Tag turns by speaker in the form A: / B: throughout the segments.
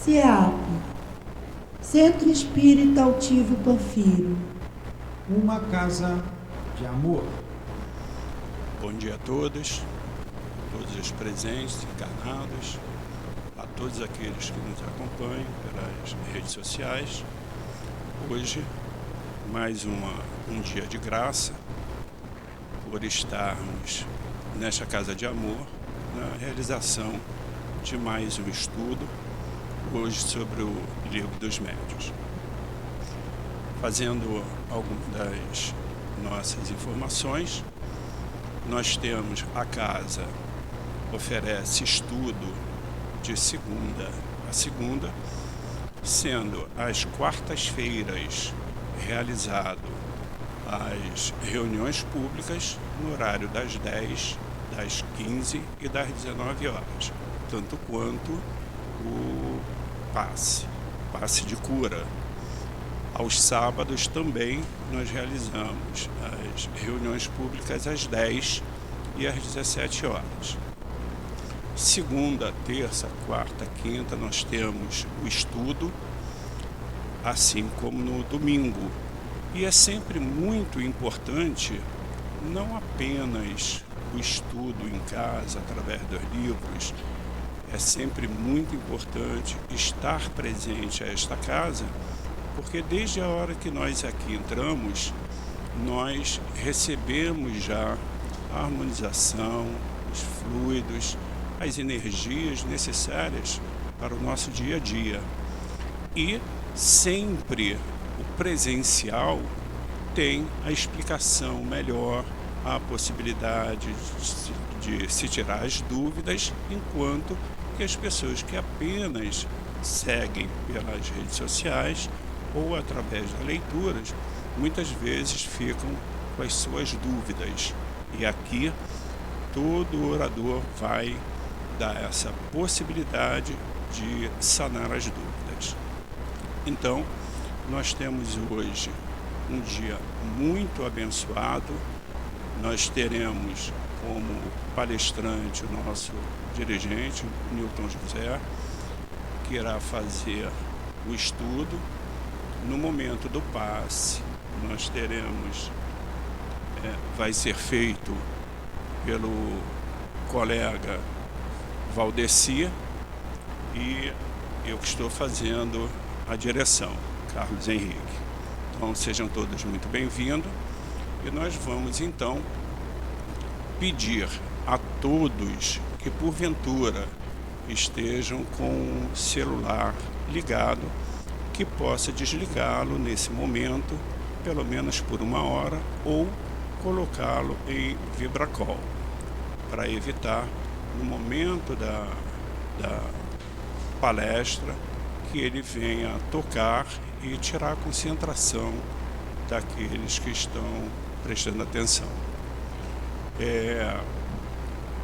A: CEAP, Centro Espírita Altivo Panfiro.
B: Uma casa de amor.
C: Bom dia a todos os presentes, encarnados, a todos aqueles que nos acompanham pelas redes sociais. Hoje, mais um dia de graça, por estarmos nesta casa de amor, na realização de mais um estudo, hoje sobre o Livro dos Médiuns. Fazendo algumas das nossas informações, nós temos a casa oferece estudo de segunda a segunda, sendo às quartas-feiras realizado as reuniões públicas no horário das 10, das 15 e das 19 horas, tanto quanto o passe de cura. Aos sábados também nós realizamos as reuniões públicas às 10 e às 17 horas. Segunda, terça, quarta, quinta nós temos o estudo, assim como no domingo. E é sempre muito importante não apenas o estudo em casa, através dos livros, é sempre muito importante estar presente a esta casa, porque desde a hora que nós aqui entramos, nós recebemos já a harmonização, os fluidos, as energias necessárias para o nosso dia a dia. E sempre o presencial tem a explicação melhor, a possibilidade de se tirar as dúvidas, enquanto que as pessoas que apenas seguem pelas redes sociais ou através das leituras, muitas vezes ficam com as suas dúvidas. E aqui todo orador vai dar essa possibilidade de sanar as dúvidas. Então, nós temos hoje um dia muito abençoado. Nós teremos como palestrante o nosso dirigente, Newton José, que irá fazer o estudo. No momento do passe, nós teremos, vai ser feito pelo colega Valdeci e eu que estou fazendo a direção, Carlos Henrique. Então sejam todos muito bem-vindos e nós vamos então pedir a todos que porventura estejam com o celular ligado, que possa desligá-lo nesse momento, pelo menos por 1 hora, ou colocá-lo em vibracol, para evitar, no momento da palestra, que ele venha a tocar e tirar a concentração daqueles que estão prestando atenção.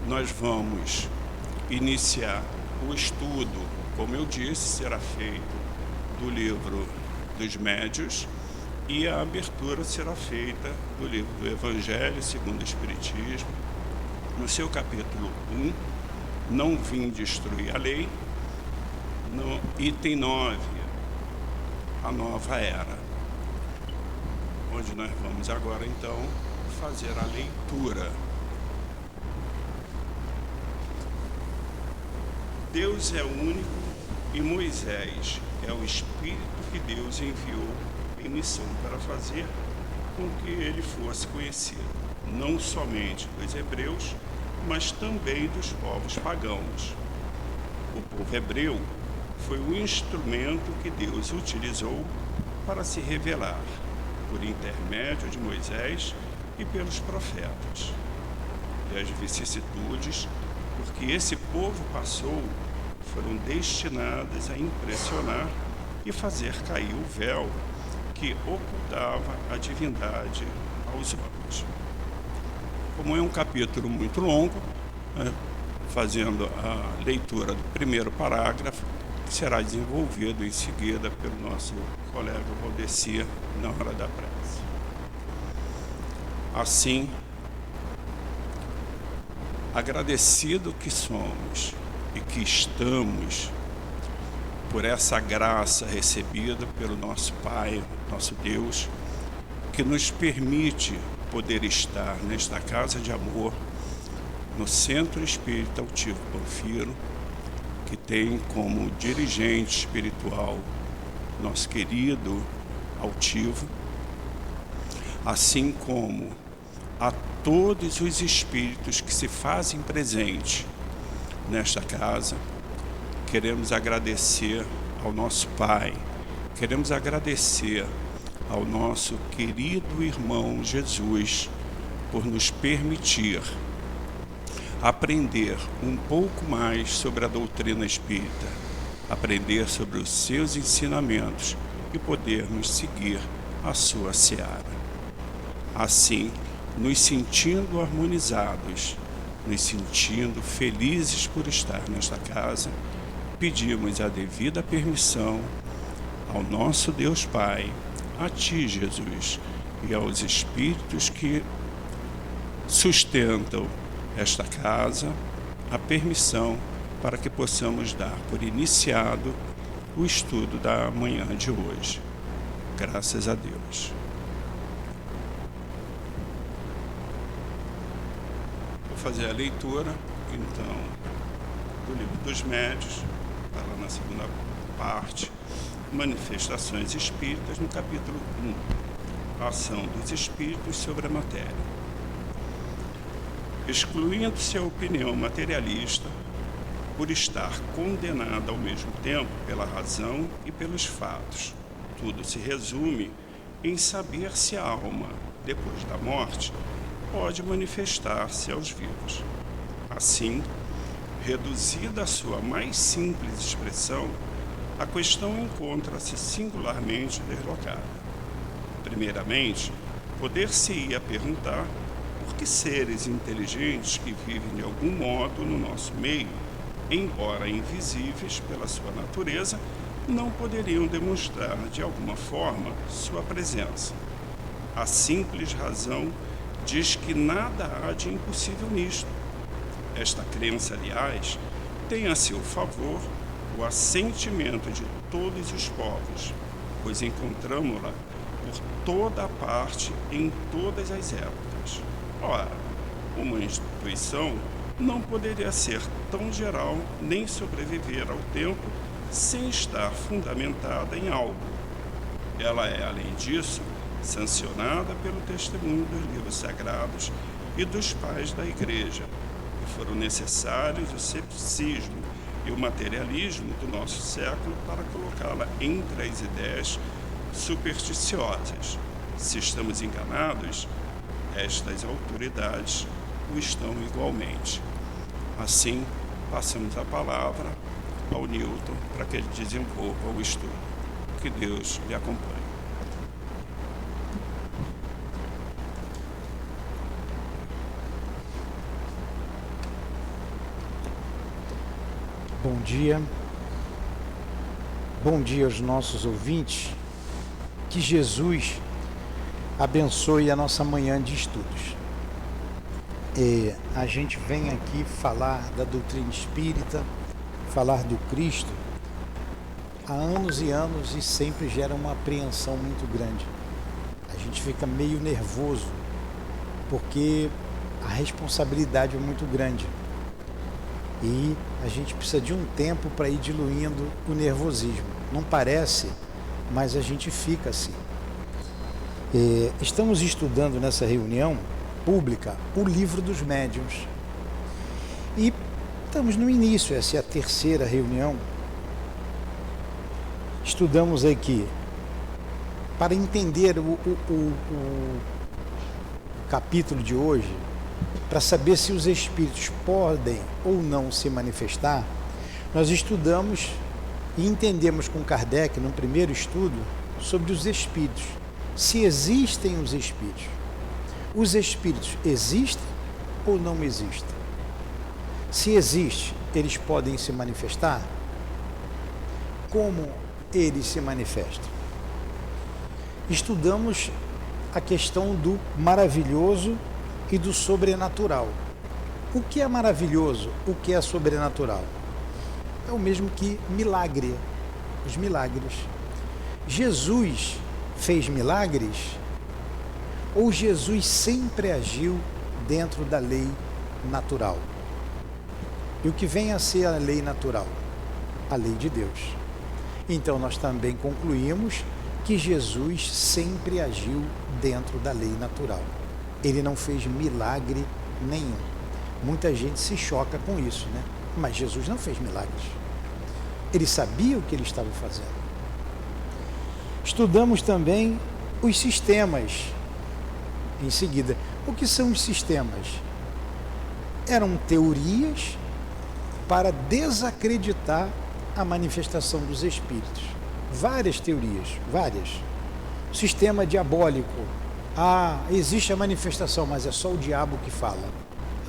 C: Nós vamos iniciar o estudo, como eu disse, será feito do Livro dos Médiuns, e a abertura será feita do livro do Evangelho segundo o Espiritismo, no seu capítulo 1, Não Vim Destruir a Lei, no item 9, a Nova Era, onde nós vamos agora então fazer a leitura. Deus é único e Moisés é o Espírito que Deus enviou em missão para fazer com que ele fosse conhecido, não somente dos hebreus, mas também dos povos pagãos. O povo hebreu foi o instrumento que Deus utilizou para se revelar, por intermédio de Moisés e pelos profetas. E as vicissitudes, porque esse povo passou, foram destinadas a impressionar e fazer cair o véu que ocultava a divindade aos homens. Como é um capítulo muito longo, fazendo a leitura do primeiro parágrafo, que será desenvolvido em seguida pelo nosso colega Valdeci na hora da prece. Assim, agradecido que somos e que estamos por essa graça recebida pelo nosso Pai, nosso Deus, que nos permite poder estar nesta casa de amor, no Centro Espírita Altivo Panfiro, que tem como dirigente espiritual nosso querido Altivo, assim como a todos os espíritos que se fazem presente nesta casa. Queremos agradecer ao nosso Pai, queremos agradecer ao nosso querido irmão Jesus por nos permitir aprender um pouco mais sobre a doutrina espírita, aprender sobre os seus ensinamentos e podermos seguir a sua seara. Assim, nos sentindo harmonizados, nos sentindo felizes por estar nesta casa, pedimos a devida permissão ao nosso Deus Pai, a Ti, Jesus, e aos espíritos que sustentam esta casa, a permissão para que possamos dar por iniciado o estudo da manhã de hoje. Graças a Deus. Vou fazer a leitura, então, do Livro dos Médiuns, está lá na segunda parte, Manifestações Espíritas, no capítulo 1, a ação dos espíritos sobre a matéria. Excluindo-se a opinião materialista, por estar condenada ao mesmo tempo pela razão e pelos fatos, tudo se resume em saber se a alma, depois da morte, pode manifestar-se aos vivos. Assim, reduzida à sua mais simples expressão, a questão encontra-se singularmente deslocada. Primeiramente, poder-se-ia perguntar por que seres inteligentes que vivem de algum modo no nosso meio, embora invisíveis pela sua natureza, não poderiam demonstrar de alguma forma sua presença. A simples razão diz que nada há de impossível nisto. Esta crença, aliás, tem a seu favor o assentimento de todos os povos, pois encontramo-la por toda a parte em todas as épocas. Ora, uma instituição não poderia ser tão geral nem sobreviver ao tempo sem estar fundamentada em algo. Ela é, além disso, sancionada pelo testemunho dos livros sagrados e dos pais da Igreja, e foram necessários o cepticismo e o materialismo do nosso século para colocá-la entre as ideias supersticiosas. Se estamos enganados, estas autoridades o estão igualmente. Assim, passamos a palavra ao Newton para que ele desenvolva o estudo. Que Deus lhe acompanhe.
D: Bom dia. Bom dia aos nossos ouvintes. Que Jesus abençoe a nossa manhã de estudos. A gente vem aqui falar da doutrina espírita, falar do Cristo, há anos e anos, e sempre gera uma apreensão muito grande. A gente fica meio nervoso, porque a responsabilidade é muito grande. E a gente precisa de um tempo para ir diluindo o nervosismo. Não parece, mas a gente fica assim. Estamos estudando nessa reunião pública o Livro dos Médiuns. E estamos no início, essa é a terceira reunião. Estudamos aqui para entender o capítulo de hoje, para saber se os espíritos podem ou não se manifestar. Nós estudamos e entendemos com Kardec, no primeiro estudo, sobre os espíritos. Se existem os espíritos. Os espíritos existem ou não existem? Se existem, eles podem se manifestar? Como eles se manifestam? Estudamos a questão do maravilhoso e do sobrenatural. O que é maravilhoso? O que é sobrenatural? É o mesmo que milagre. os milagres. Jesus fez milagres ou Jesus sempre agiu dentro da lei natural? E o que vem a ser a lei natural? A lei de Deus. Então nós também concluímos que Jesus sempre agiu dentro da lei natural. Ele não fez milagre nenhum. Muita gente se choca com isso, né? Mas Jesus não fez milagres. Ele sabia o que ele estava fazendo. Estudamos também os sistemas. Em seguida, o que são os sistemas? Eram teorias para desacreditar a manifestação dos espíritos. Várias teorias, várias. Sistema diabólico. Existe a manifestação, mas é só o diabo que fala.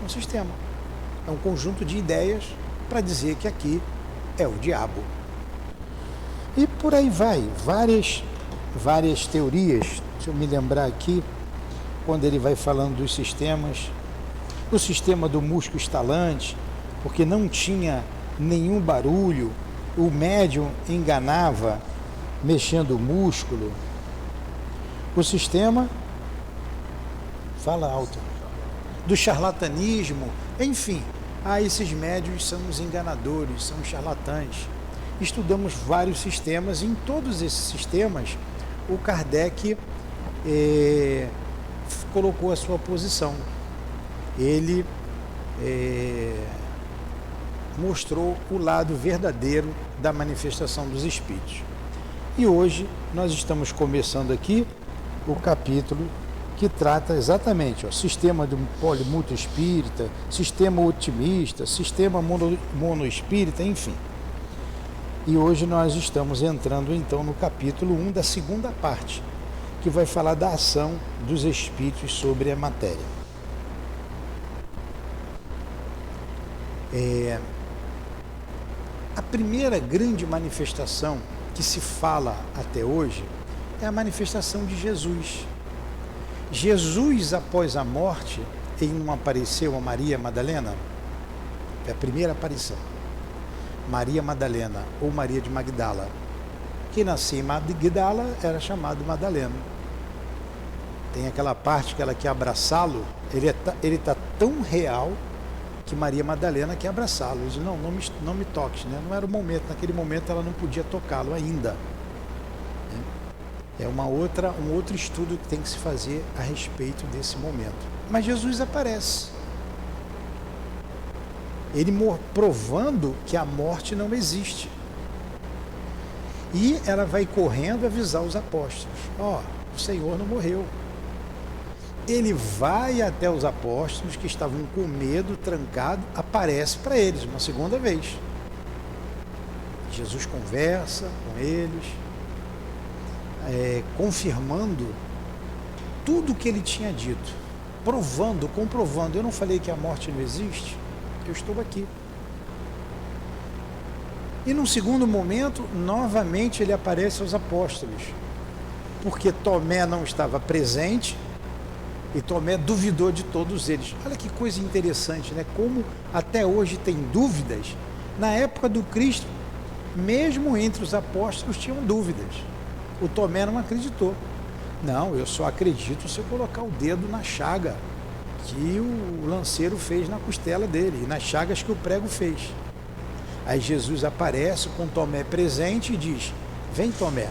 D: É um sistema. É um conjunto de ideias para dizer que aqui é o diabo. E por aí vai, várias teorias. Deixa eu me lembrar aqui, quando ele vai falando dos sistemas, o sistema do músculo estalante, porque não tinha nenhum barulho, o médium enganava mexendo o músculo. O sistema, fala alto, do charlatanismo, enfim, esses médiuns são os enganadores, são os charlatães. Estudamos vários sistemas e em todos esses sistemas o Kardec colocou a sua posição. Ele mostrou o lado verdadeiro da manifestação dos espíritos. E hoje nós estamos começando aqui o capítulo que trata exatamente, sistema do polimuto espírita, sistema otimista, sistema monoespírita, enfim. E hoje nós estamos entrando então no capítulo 1 da segunda parte, que vai falar da ação dos espíritos sobre a matéria. A primeira grande manifestação que se fala até hoje é a manifestação de Jesus. Jesus, após a morte, ele não apareceu a Maria Madalena? É a primeira aparição. Maria Madalena ou Maria de Magdala. Quem nascia em Magdala era chamado Madalena. Tem aquela parte que ela quer abraçá-lo, ele está tão real que Maria Madalena quer abraçá-lo. Ele diz, não me toques, né? Não era o momento, naquele momento ela não podia tocá-lo ainda. É um outro estudo que tem que se fazer a respeito desse momento. Mas Jesus aparece. Ele provando que a morte não existe. E ela vai correndo avisar os apóstolos. O Senhor não morreu. Ele vai até os apóstolos que estavam com medo, trancado, aparece para eles uma segunda vez. Jesus conversa com eles, confirmando tudo o que ele tinha dito, comprovando. Eu não falei que a morte não existe? Eu estou aqui. E num segundo momento, novamente ele aparece aos apóstolos, porque Tomé não estava presente e Tomé duvidou de todos eles. Olha que coisa interessante, né? Como até hoje tem dúvidas. Na época do Cristo, mesmo entre os apóstolos tinham dúvidas. O Tomé não acreditou. Não, eu só acredito se eu colocar o dedo na chaga que o lanceiro fez na costela dele e nas chagas que o prego fez. Aí Jesus aparece com Tomé presente e diz, vem Tomé,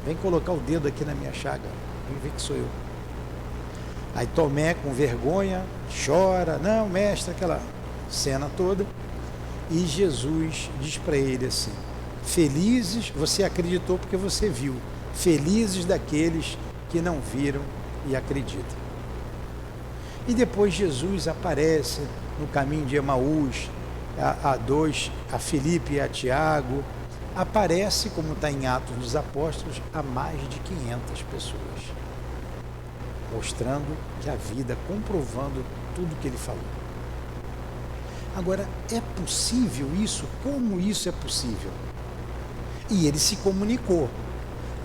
D: vem colocar o dedo aqui na minha chaga, vem ver que sou eu. Aí Tomé com vergonha, chora, não mestre, aquela cena toda, e Jesus diz para ele assim, felizes, você acreditou porque você viu, felizes daqueles que não viram e acreditam. E depois Jesus aparece no caminho de Emaús, a Filipe e a Tiago, aparece, como está em Atos dos Apóstolos, a mais de 500 pessoas, mostrando que a vida, comprovando tudo que ele falou. Agora, é possível isso? Como isso é possível? E ele se comunicou.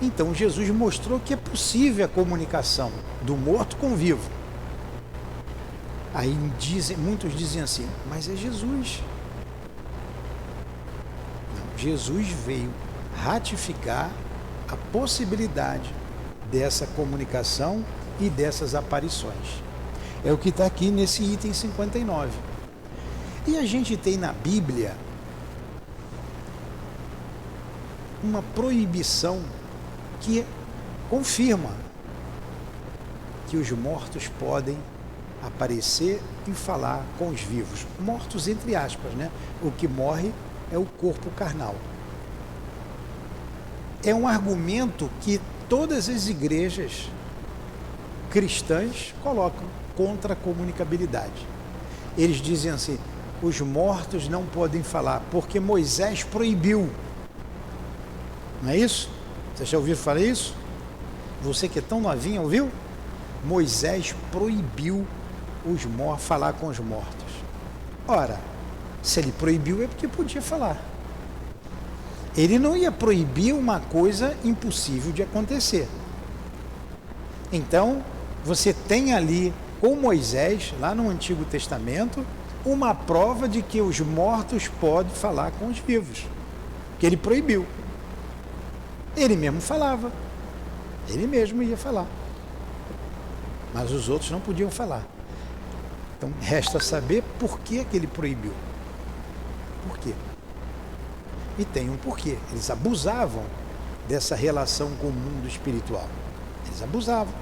D: Então Jesus mostrou que é possível a comunicação do morto com o vivo. Aí muitos dizem assim, mas é Jesus. Não, Jesus veio ratificar a possibilidade dessa comunicação e dessas aparições. É o que está aqui nesse item 59. E a gente tem na Bíblia uma proibição que confirma que os mortos podem aparecer e falar com os vivos. Mortos entre aspas, né? O que morre é o corpo carnal. É um argumento que todas as igrejas cristãs colocam contra a comunicabilidade. Eles dizem assim, os mortos não podem falar, porque Moisés proibiu. Não é isso? Você já ouviu falar isso? Você que é tão novinho, ouviu? Moisés proibiu os mortos falar com os mortos. Ora, se ele proibiu é porque podia falar. Ele não ia proibir uma coisa impossível de acontecer. Então, você tem ali com Moisés, lá no Antigo Testamento, uma prova de que os mortos podem falar com os vivos, que ele proibiu. Ele mesmo falava, ele mesmo ia falar, mas os outros não podiam falar. Então resta saber por que ele proibiu. Por quê? E tem um porquê. Eles abusavam dessa relação com o mundo espiritual. Eles abusavam.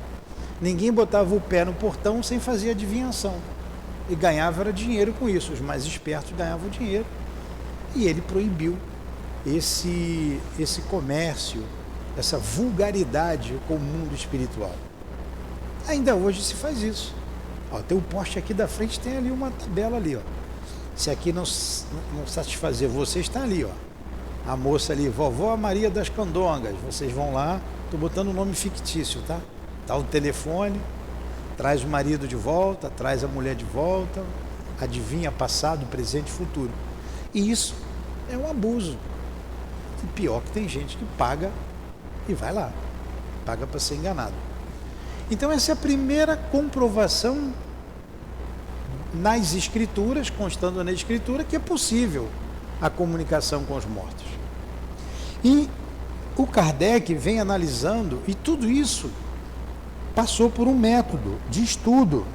D: Ninguém botava o pé no portão sem fazer adivinhação. E ganhava era dinheiro com isso. Os mais espertos ganhavam dinheiro. E ele proibiu esse comércio, essa vulgaridade com o mundo espiritual. Ainda hoje se faz isso. Ó, tem um poste aqui da frente, tem ali uma tabela ali. Ó. Se aqui não satisfazer você, está ali. Ó. A moça ali, vovó Maria das Candongas. Vocês vão lá, estou botando o nome fictício, tá? Tá o telefone, traz o marido de volta, traz a mulher de volta, adivinha passado, presente e futuro. E isso é um abuso. E pior que tem gente que paga e vai lá, paga para ser enganado. Então essa é a primeira comprovação nas escrituras, constando na escritura, que é possível a comunicação com os mortos. E o Kardec vem analisando, e tudo isso passou por um método de estudo.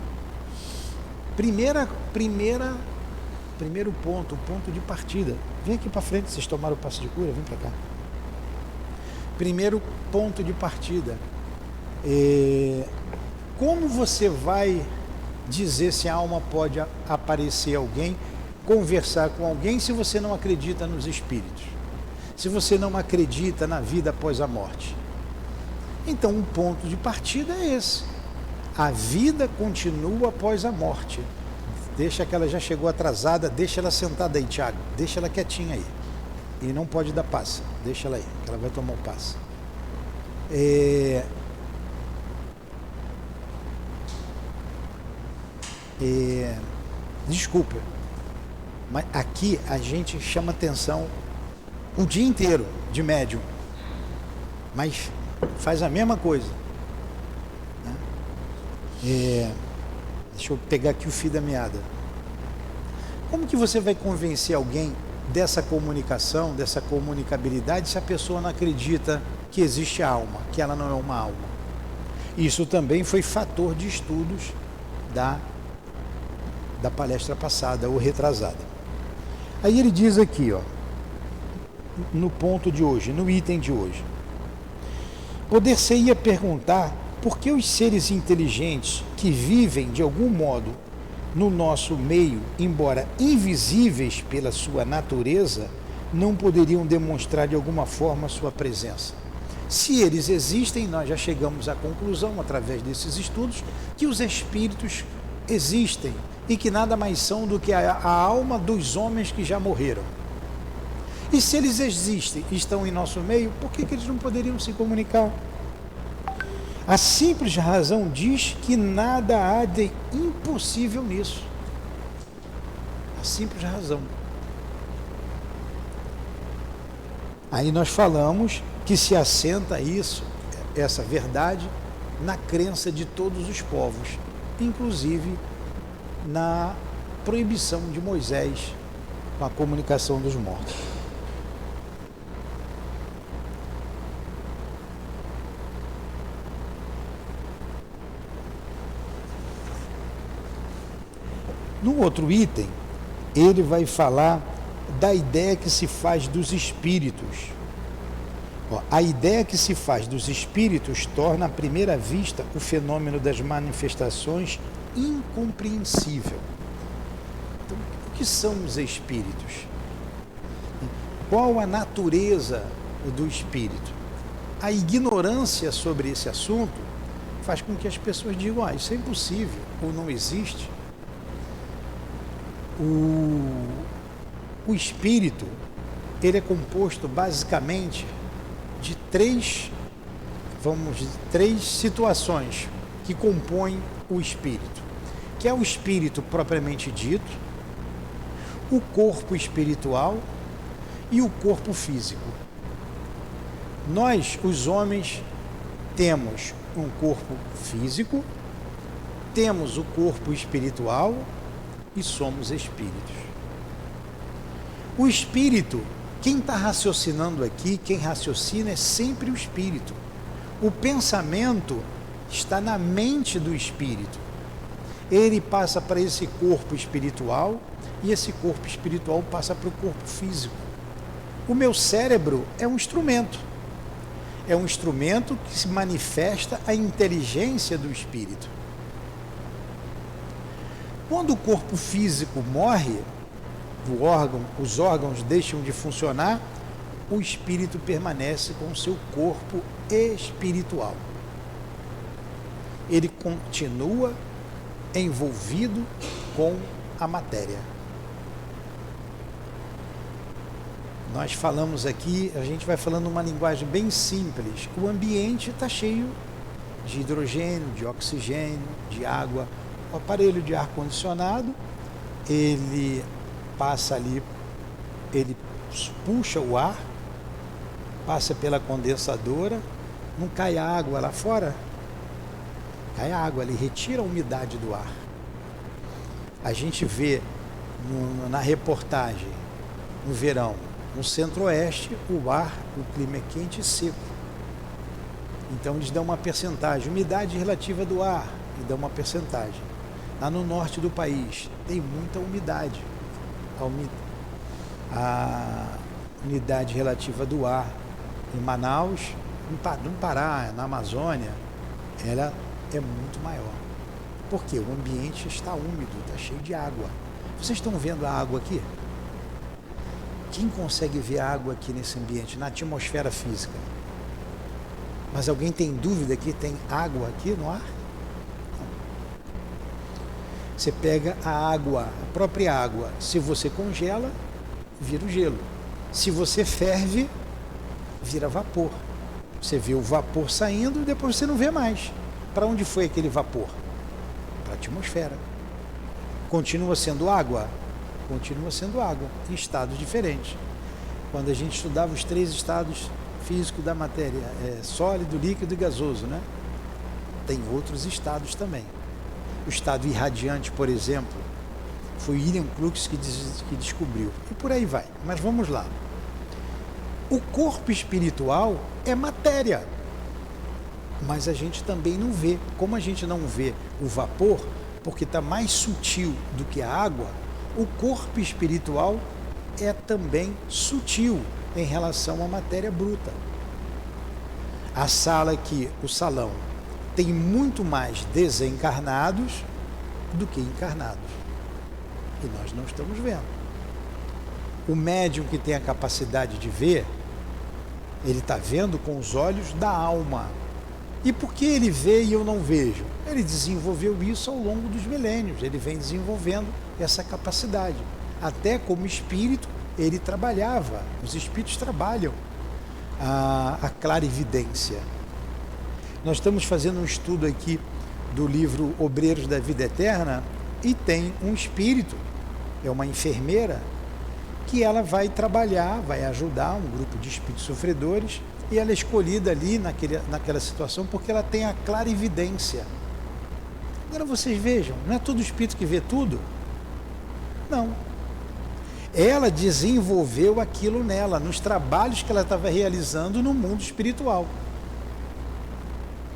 D: Primeiro ponto, o ponto de partida. Vem aqui para frente, vocês tomaram o passe de cura, vem para cá. Primeiro ponto de partida. Como você vai dizer se a alma pode aparecer alguém, conversar com alguém, se você não acredita nos espíritos? Se você não acredita na vida após a morte? Então, um ponto de partida é esse. A vida continua após a morte. Deixa que ela já chegou atrasada, deixa ela sentada aí, Tiago. Deixa ela quietinha aí. Ele não pode dar passe. Deixa ela aí, que ela vai tomar o passe. Desculpa, mas aqui a gente chama atenção o dia inteiro de médium, mas faz a mesma coisa, né? Deixa eu pegar aqui o fio da meada. Como que você vai convencer alguém dessa comunicação, dessa comunicabilidade, se a pessoa não acredita que existe alma, que ela não é uma alma? Isso também foi fator de estudos da palestra passada ou retrasada. Aí ele diz aqui, ó, no ponto de hoje, no item de hoje, poder-se-ia perguntar por que os seres inteligentes que vivem de algum modo no nosso meio, embora invisíveis pela sua natureza, não poderiam demonstrar de alguma forma sua presença. Se eles existem, nós já chegamos à conclusão, através desses estudos, que os espíritos existem e que nada mais são do que a alma dos homens que já morreram. E se eles existem e estão em nosso meio, por que eles não poderiam se comunicar? A simples razão diz que nada há de impossível nisso. A simples razão. Aí nós falamos que se assenta isso, essa verdade, na crença de todos os povos, inclusive na proibição de Moisés com a comunicação dos mortos. No outro item, ele vai falar da ideia que se faz dos espíritos. A ideia que se faz dos espíritos torna à primeira vista o fenômeno das manifestações incompreensível. Então, o que são os espíritos? Qual a natureza do espírito? A ignorância sobre esse assunto faz com que as pessoas digam: isso é impossível ou não existe. O espírito, ele é composto basicamente de três situações que compõem o espírito, que é o espírito propriamente dito, o corpo espiritual e o corpo físico. Nós, os homens, temos um corpo físico, temos o corpo espiritual e somos espíritos. O espírito, quem está raciocinando aqui, quem raciocina é sempre o espírito. O pensamento está na mente do espírito. Ele passa para esse corpo espiritual e esse corpo espiritual passa para o corpo físico. O meu cérebro é um instrumento. É um instrumento que se manifesta a inteligência do espírito. Quando o corpo físico morre, os órgãos deixam de funcionar, o espírito permanece com o seu corpo espiritual. Ele continua envolvido com a matéria. Nós falamos aqui, a gente vai falando uma linguagem bem simples. O ambiente está cheio de hidrogênio, de oxigênio, de água. O aparelho de ar-condicionado, ele passa ali, ele puxa o ar, passa pela condensadora, não cai água lá fora, cai água, ele retira a umidade do ar. A gente vê na reportagem, no verão, no centro-oeste, o clima é quente e seco. Então eles dão uma percentagem, umidade relativa do ar, e dão uma percentagem. Lá no norte do país tem muita umidade. A umidade relativa do ar em Manaus, no Pará, na Amazônia, ela é muito maior. Porque o ambiente está úmido, está cheio de água. Vocês estão vendo a água aqui? Quem consegue ver a água aqui nesse ambiente, na atmosfera física? Mas alguém tem dúvida que tem água aqui no ar? Você pega a água, a própria água, se você congela, vira o gelo. Se você ferve, vira vapor. Você vê o vapor saindo e depois você não vê mais. Para onde foi aquele vapor? Para a atmosfera. Continua sendo água? Continua sendo água, em estados diferentes. Quando a gente estudava os 3 estados físicos da matéria, sólido, líquido e gasoso, né? Tem outros estados também. O estado irradiante, por exemplo, foi William Crookes que descobriu. E por aí vai. Mas vamos lá. O corpo espiritual é matéria. Mas a gente também não vê. Como a gente não vê o vapor, porque está mais sutil do que a água, o corpo espiritual é também sutil em relação à matéria bruta. A sala aqui, o salão, tem muito mais desencarnados do que encarnados. E nós não estamos vendo. O médium que tem a capacidade de ver, ele está vendo com os olhos da alma. E por que ele vê e eu não vejo? Ele desenvolveu isso ao longo dos milênios. Ele vem desenvolvendo essa capacidade. Até como espírito, ele trabalhava. Os espíritos trabalham a clarividência. Nós estamos fazendo um estudo aqui do livro Obreiros da Vida Eterna e tem um espírito, é uma enfermeira, que ela vai trabalhar, vai ajudar um grupo de espíritos sofredores e ela é escolhida ali naquela situação porque ela tem a clarividência. Agora vocês vejam, não é todo espírito que vê tudo? Não. Ela desenvolveu aquilo nela, nos trabalhos que ela estava realizando no mundo espiritual.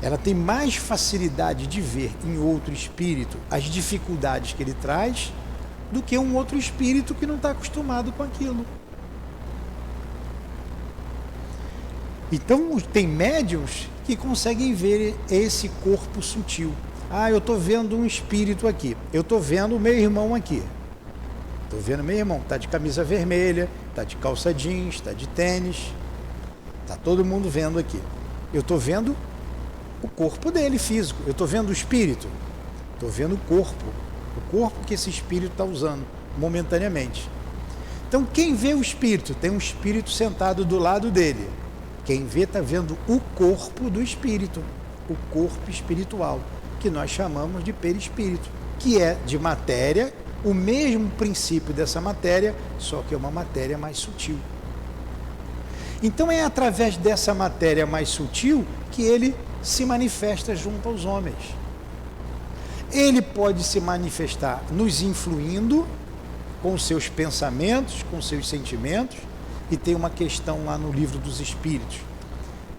D: Ela tem mais facilidade de ver em outro espírito as dificuldades que ele traz do que um outro espírito que não está acostumado com aquilo. Então, tem médiuns que conseguem ver esse corpo sutil. Ah, eu estou vendo um espírito aqui. Eu estou vendo o meu irmão aqui. Estou vendo meu irmão. Está de camisa vermelha, está de calça jeans, está de tênis. Está todo mundo vendo aqui. Eu estou vendo o corpo dele físico. Eu estou vendo o espírito. Estou vendo o corpo que esse espírito está usando momentaneamente. Então, quem vê o espírito, tem um espírito sentado do lado dele. Quem vê está vendo o corpo do espírito, o corpo espiritual, que nós chamamos de perispírito, que é de matéria, o mesmo princípio dessa matéria, só que é uma matéria mais sutil. Então é através dessa matéria mais sutil que ele se manifesta junto aos homens. Ele pode se manifestar nos influindo com seus pensamentos, com seus sentimentos, e tem uma questão lá no Livro dos Espíritos,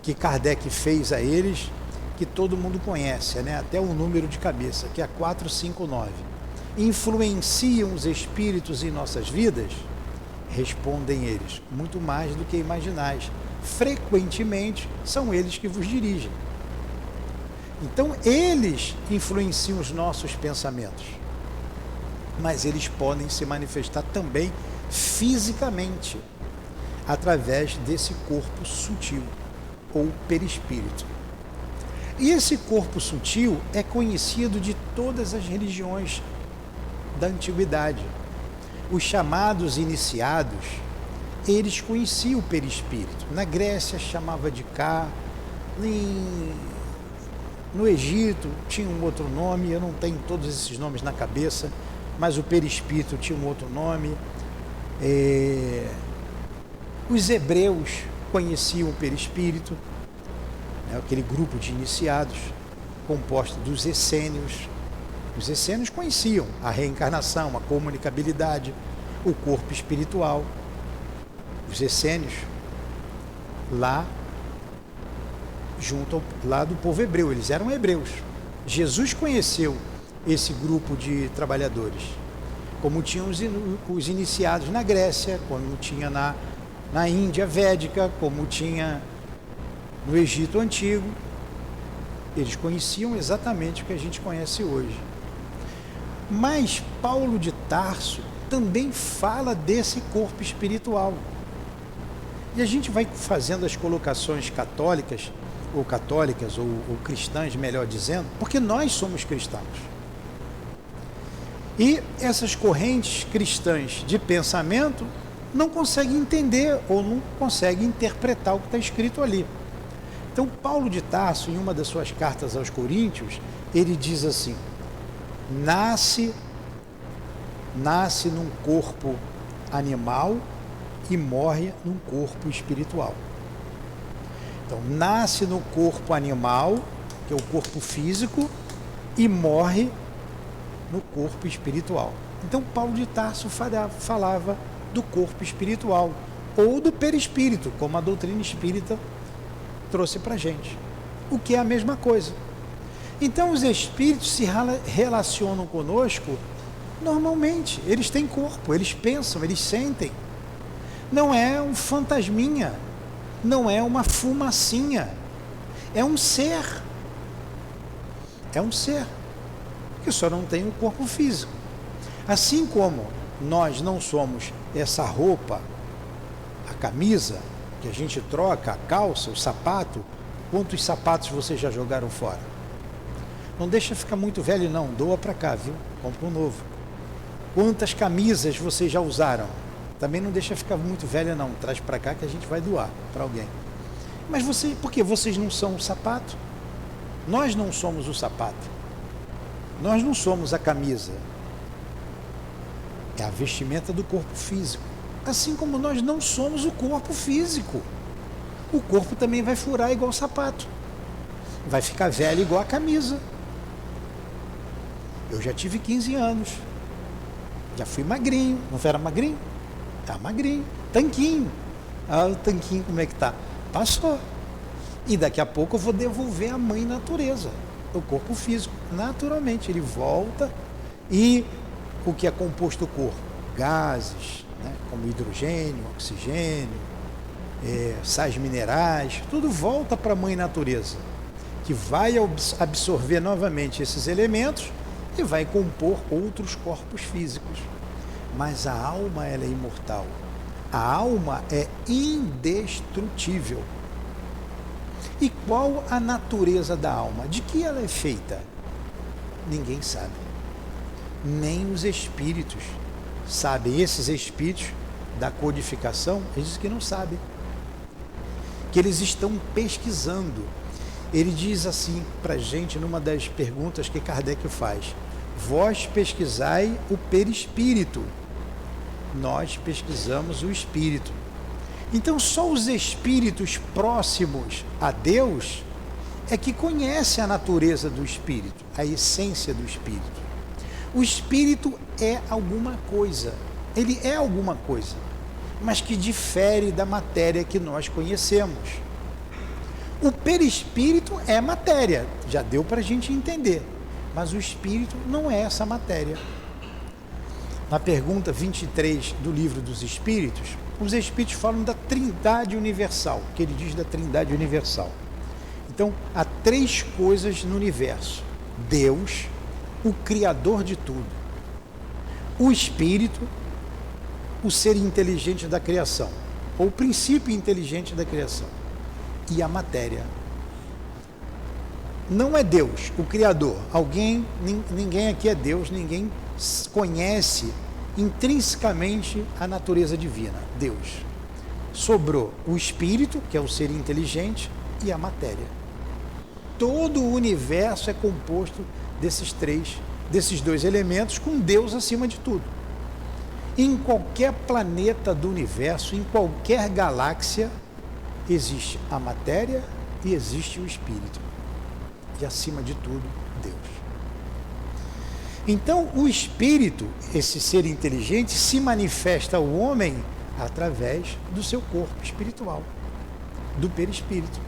D: que Kardec fez a eles, que todo mundo conhece, né? Até o número de cabeça, que é 459. Influenciam os espíritos em nossas vidas? Respondem eles, muito mais do que imaginais. Frequentemente são eles que vos dirigem. Então, eles influenciam os nossos pensamentos, mas eles podem se manifestar também fisicamente, através desse corpo sutil, ou perispírito. E esse corpo sutil é conhecido de todas as religiões da antiguidade. Os chamados iniciados, eles conheciam o perispírito. Na Grécia chamava de Ka, no Egito tinha um outro nome, eu não tenho todos esses nomes na cabeça, mas o perispírito tinha um outro nome. Os hebreus conheciam o perispírito, né, aquele grupo de iniciados composto dos essênios. Os essênios conheciam a reencarnação, a comunicabilidade, o corpo espiritual. Os essênios, lá junto lá do povo hebreu, eles eram hebreus. Jesus conheceu esse grupo de trabalhadores, como tinham os iniciados na Grécia, como tinha na Índia védica, como tinha no Egito Antigo. Eles conheciam exatamente o que a gente conhece hoje. Mas Paulo de Tarso também fala desse corpo espiritual. E a gente vai fazendo as colocações católicas, ou cristãs, melhor dizendo, porque nós somos cristãos. E essas correntes cristãs de pensamento não conseguem entender ou não conseguem interpretar o que está escrito ali. Então, Paulo de Tarso, em uma das suas cartas aos Coríntios, ele diz assim: nasce num corpo animal e morre num corpo espiritual. Então, nasce no corpo animal, que é o corpo físico, e morre no corpo espiritual. Então, Paulo de Tarso falava do corpo espiritual, ou do perispírito, como a doutrina espírita trouxe para a gente, o que é a mesma coisa. Então, os espíritos se relacionam conosco normalmente, eles têm corpo, eles pensam, eles sentem. Não é um fantasminha, não é uma fumacinha, é um ser. É um ser, que só não tem um corpo físico. Assim como nós não somos essa roupa, a camisa, que a gente troca, a calça, o sapato. Quantos sapatos vocês já jogaram fora? Não deixa ficar muito velho não, doa para cá, viu? Compra um novo. Quantas camisas vocês já usaram? Também não deixa ficar muito velha não, traz para cá que a gente vai doar para alguém. Mas por que vocês não são o sapato? Nós não somos o sapato. Nós não somos a camisa. É a vestimenta do corpo físico. Assim como nós não somos o corpo físico. O corpo também vai furar igual o sapato. Vai ficar velho igual a camisa. Eu já tive 15 anos. Já fui magrinho. Não era magrinho? Tá magrinho. Tanquinho. Ah, o tanquinho como é que tá? Passou. E daqui a pouco eu vou devolver a mãe natureza. O corpo físico. Naturalmente, ele volta e o que é composto o corpo? Gases, né, como hidrogênio, oxigênio, sais minerais, tudo volta para a mãe natureza, que vai absorver novamente esses elementos e vai compor outros corpos físicos. Mas a alma, ela é imortal. A alma é indestrutível. E qual a natureza da alma? De que ela é feita? Ninguém sabe. Nem os espíritos sabem. Esses espíritos da codificação, eles dizem que não sabem. Que eles estão pesquisando. Ele diz assim para a gente, numa das perguntas que Kardec faz: vós pesquisai o perispírito, nós pesquisamos o espírito. Então só os espíritos próximos a Deus é que conhecem a natureza do espírito, a essência do espírito. O espírito é alguma coisa, ele é alguma coisa, mas que difere da matéria que nós conhecemos. O perispírito é matéria, já deu para a gente entender, mas o espírito não é essa matéria. Na pergunta 23 do Livro dos Espíritos, os Espíritos falam da Trindade Universal, que ele diz da Trindade Universal. Então, há três coisas no universo: Deus, o Criador de tudo, o Espírito, o ser inteligente da criação, ou o princípio inteligente da criação, e a matéria. Não é Deus, o Criador. Ninguém aqui é Deus, ninguém conhece intrinsecamente a natureza divina, Deus. Sobrou o Espírito, que é o ser inteligente, e a matéria. Todo o universo é composto desses dois elementos, com Deus acima de tudo. Em qualquer planeta do universo, em qualquer galáxia, existe a matéria e existe o espírito. E acima de tudo, Deus. Então, o espírito, esse ser inteligente, se manifesta ao homem através do seu corpo espiritual, do perispírito.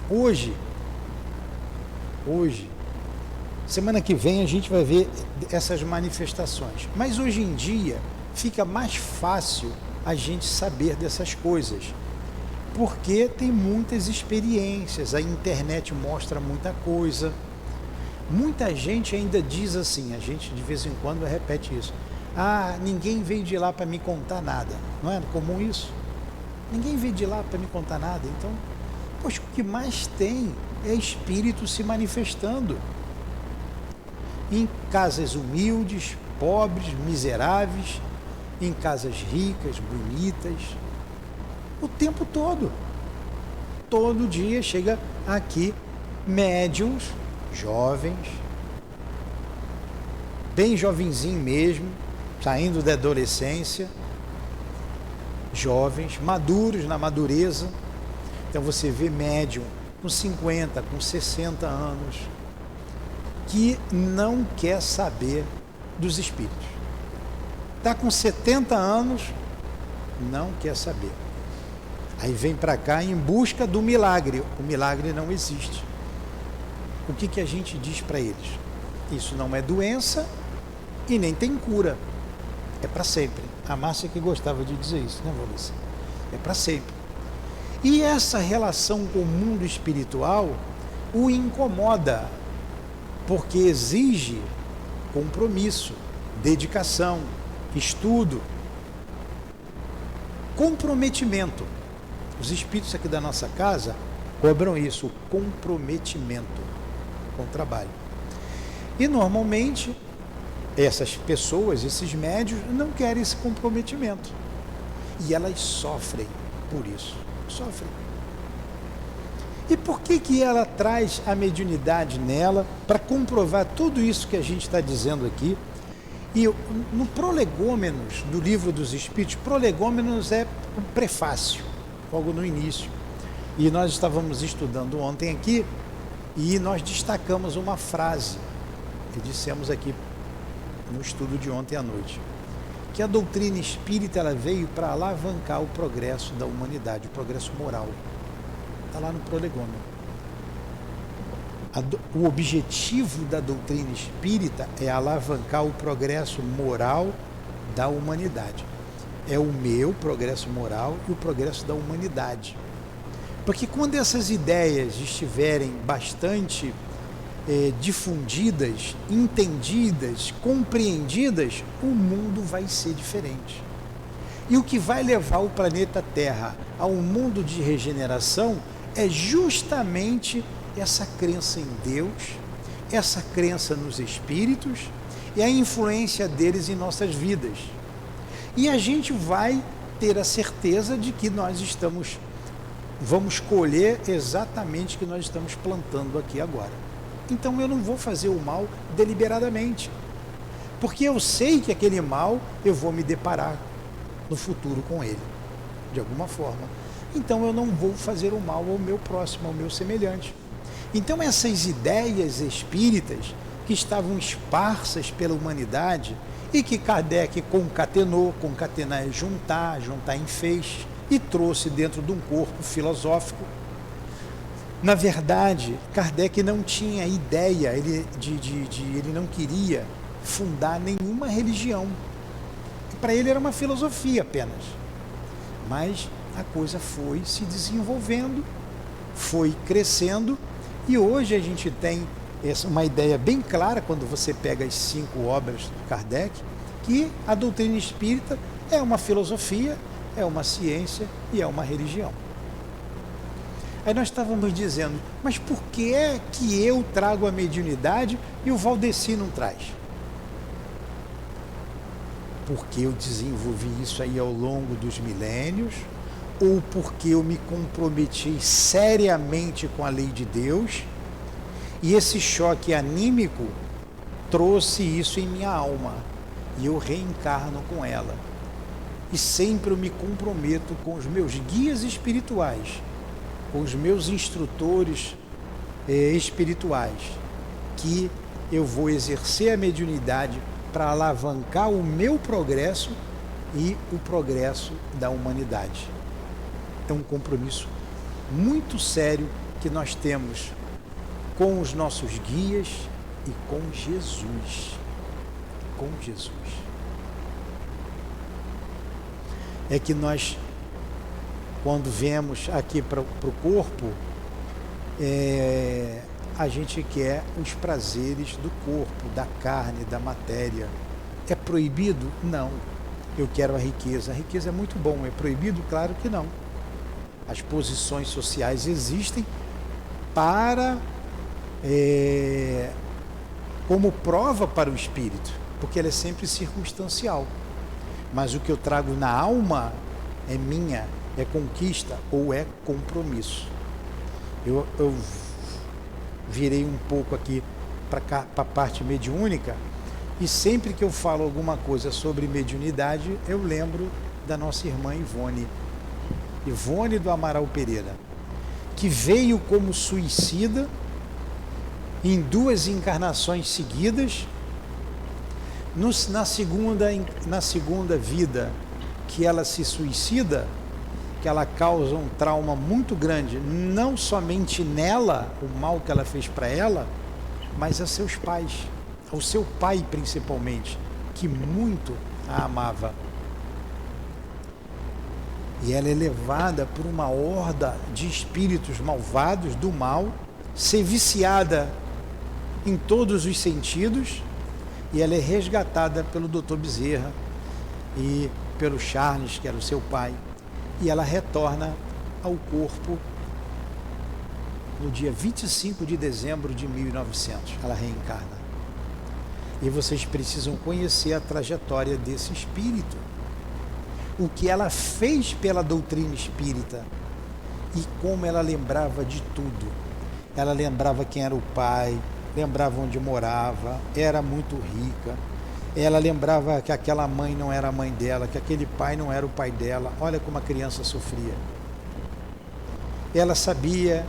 D: Hoje, semana que vem a gente vai ver essas manifestações. Mas hoje em dia fica mais fácil a gente saber dessas coisas, porque tem muitas experiências, a internet mostra muita coisa. Muita gente ainda diz assim, a gente de vez em quando repete isso: ah, ninguém veio de lá para me contar nada. Não é comum isso? Ninguém veio de lá para me contar nada. Então, poxa, o que mais tem é espírito se manifestando em casas humildes, pobres, miseráveis, em casas ricas, bonitas, o tempo todo. Todo dia chega aqui médiums, jovens, bem jovenzinho mesmo, saindo da adolescência, jovens, maduros na madureza. Então você vê médium com 50, com 60 anos, que não quer saber dos espíritos. Está com 70 anos, não quer saber. Aí vem para cá em busca do milagre. O milagre não existe. O que a gente diz para eles? Isso não é doença e nem tem cura. É para sempre. A Márcia que gostava de dizer isso, né, Valência? É para sempre. E essa relação com o mundo espiritual o incomoda, porque exige compromisso, dedicação, estudo, comprometimento. Os espíritos aqui da nossa casa cobram isso, o comprometimento com o trabalho. E normalmente essas pessoas, esses médios, não querem esse comprometimento. E elas sofrem por isso. Sofrem. E por que ela traz a mediunidade nela? Para comprovar tudo isso que a gente está dizendo aqui. E no Prolegômenos, do Livro dos Espíritos, Prolegômenos é um prefácio, logo no início. E nós estávamos estudando ontem aqui e nós destacamos uma frase que dissemos aqui no estudo de ontem à noite, que a doutrina espírita ela veio para alavancar o progresso da humanidade, o progresso moral. Está lá no Prolegômeno. O objetivo da doutrina espírita é alavancar o progresso moral da humanidade. É o meu progresso moral e o progresso da humanidade. Porque quando essas ideias estiverem bastante difundidas, entendidas, compreendidas, o mundo vai ser diferente. E o que vai levar o planeta Terra a um mundo de regeneração é justamente essa crença em Deus, essa crença nos espíritos e a influência deles em nossas vidas. E a gente vai ter a certeza de que vamos colher exatamente o que nós estamos plantando aqui agora. Então eu não vou fazer o mal deliberadamente, porque eu sei que aquele mal eu vou me deparar no futuro com ele, de alguma forma. Então eu não vou fazer o mal ao meu próximo, ao meu semelhante. Então essas ideias espíritas que estavam esparsas pela humanidade e que Kardec concatenou, concatenar é juntar, juntar em feixe, e trouxe dentro de um corpo filosófico. Na verdade, Kardec não tinha ideia, ele não queria fundar nenhuma religião. Para ele era uma filosofia apenas. Mas a coisa foi se desenvolvendo, foi crescendo, e hoje a gente tem uma ideia bem clara, quando você pega as 5 obras de Kardec, que a doutrina espírita é uma filosofia, é uma ciência e é uma religião. Aí nós estávamos dizendo, mas por que é que eu trago a mediunidade e o Valdeci não traz? Porque eu desenvolvi isso aí ao longo dos milênios, ou porque eu me comprometi seriamente com a lei de Deus, e esse choque anímico trouxe isso em minha alma, e eu reencarno com ela. E sempre eu me comprometo com os meus guias espirituais, com os meus instrutores espirituais, que eu vou exercer a mediunidade para alavancar o meu progresso e o progresso da humanidade. É um compromisso muito sério que nós temos com os nossos guias e com Jesus. Com Jesus. É que nós, quando vemos aqui para o corpo, a gente quer os prazeres do corpo, da carne, da matéria. É proibido? Não. Eu quero a riqueza. A riqueza é muito bom. É proibido? Claro que não. As posições sociais existem para como prova para o espírito, porque ela é sempre circunstancial. Mas o que eu trago na alma é minha, é conquista ou é compromisso. Eu virei um pouco aqui para a parte mediúnica, e sempre que eu falo alguma coisa sobre mediunidade, eu lembro da nossa irmã Ivone do Amaral Pereira, que veio como suicida em 2 encarnações seguidas. Na segunda vida que ela se suicida, que ela causa um trauma muito grande, não somente nela, o mal que ela fez para ela, mas a seus pais, ao seu pai principalmente, que muito a amava. E ela é levada por uma horda de espíritos malvados do mal, ser viciada em todos os sentidos, e ela é resgatada pelo Dr. Bezerra e pelo Charles, que era o seu pai, e ela retorna ao corpo no dia 25 de dezembro de 1900, ela reencarna. E vocês precisam conhecer a trajetória desse espírito, o que ela fez pela doutrina espírita e como ela lembrava de tudo. Ela lembrava quem era o pai, lembrava onde morava, era muito rica. Ela lembrava que aquela mãe não era a mãe dela, que aquele pai não era o pai dela. Olha como a criança sofria. Ela sabia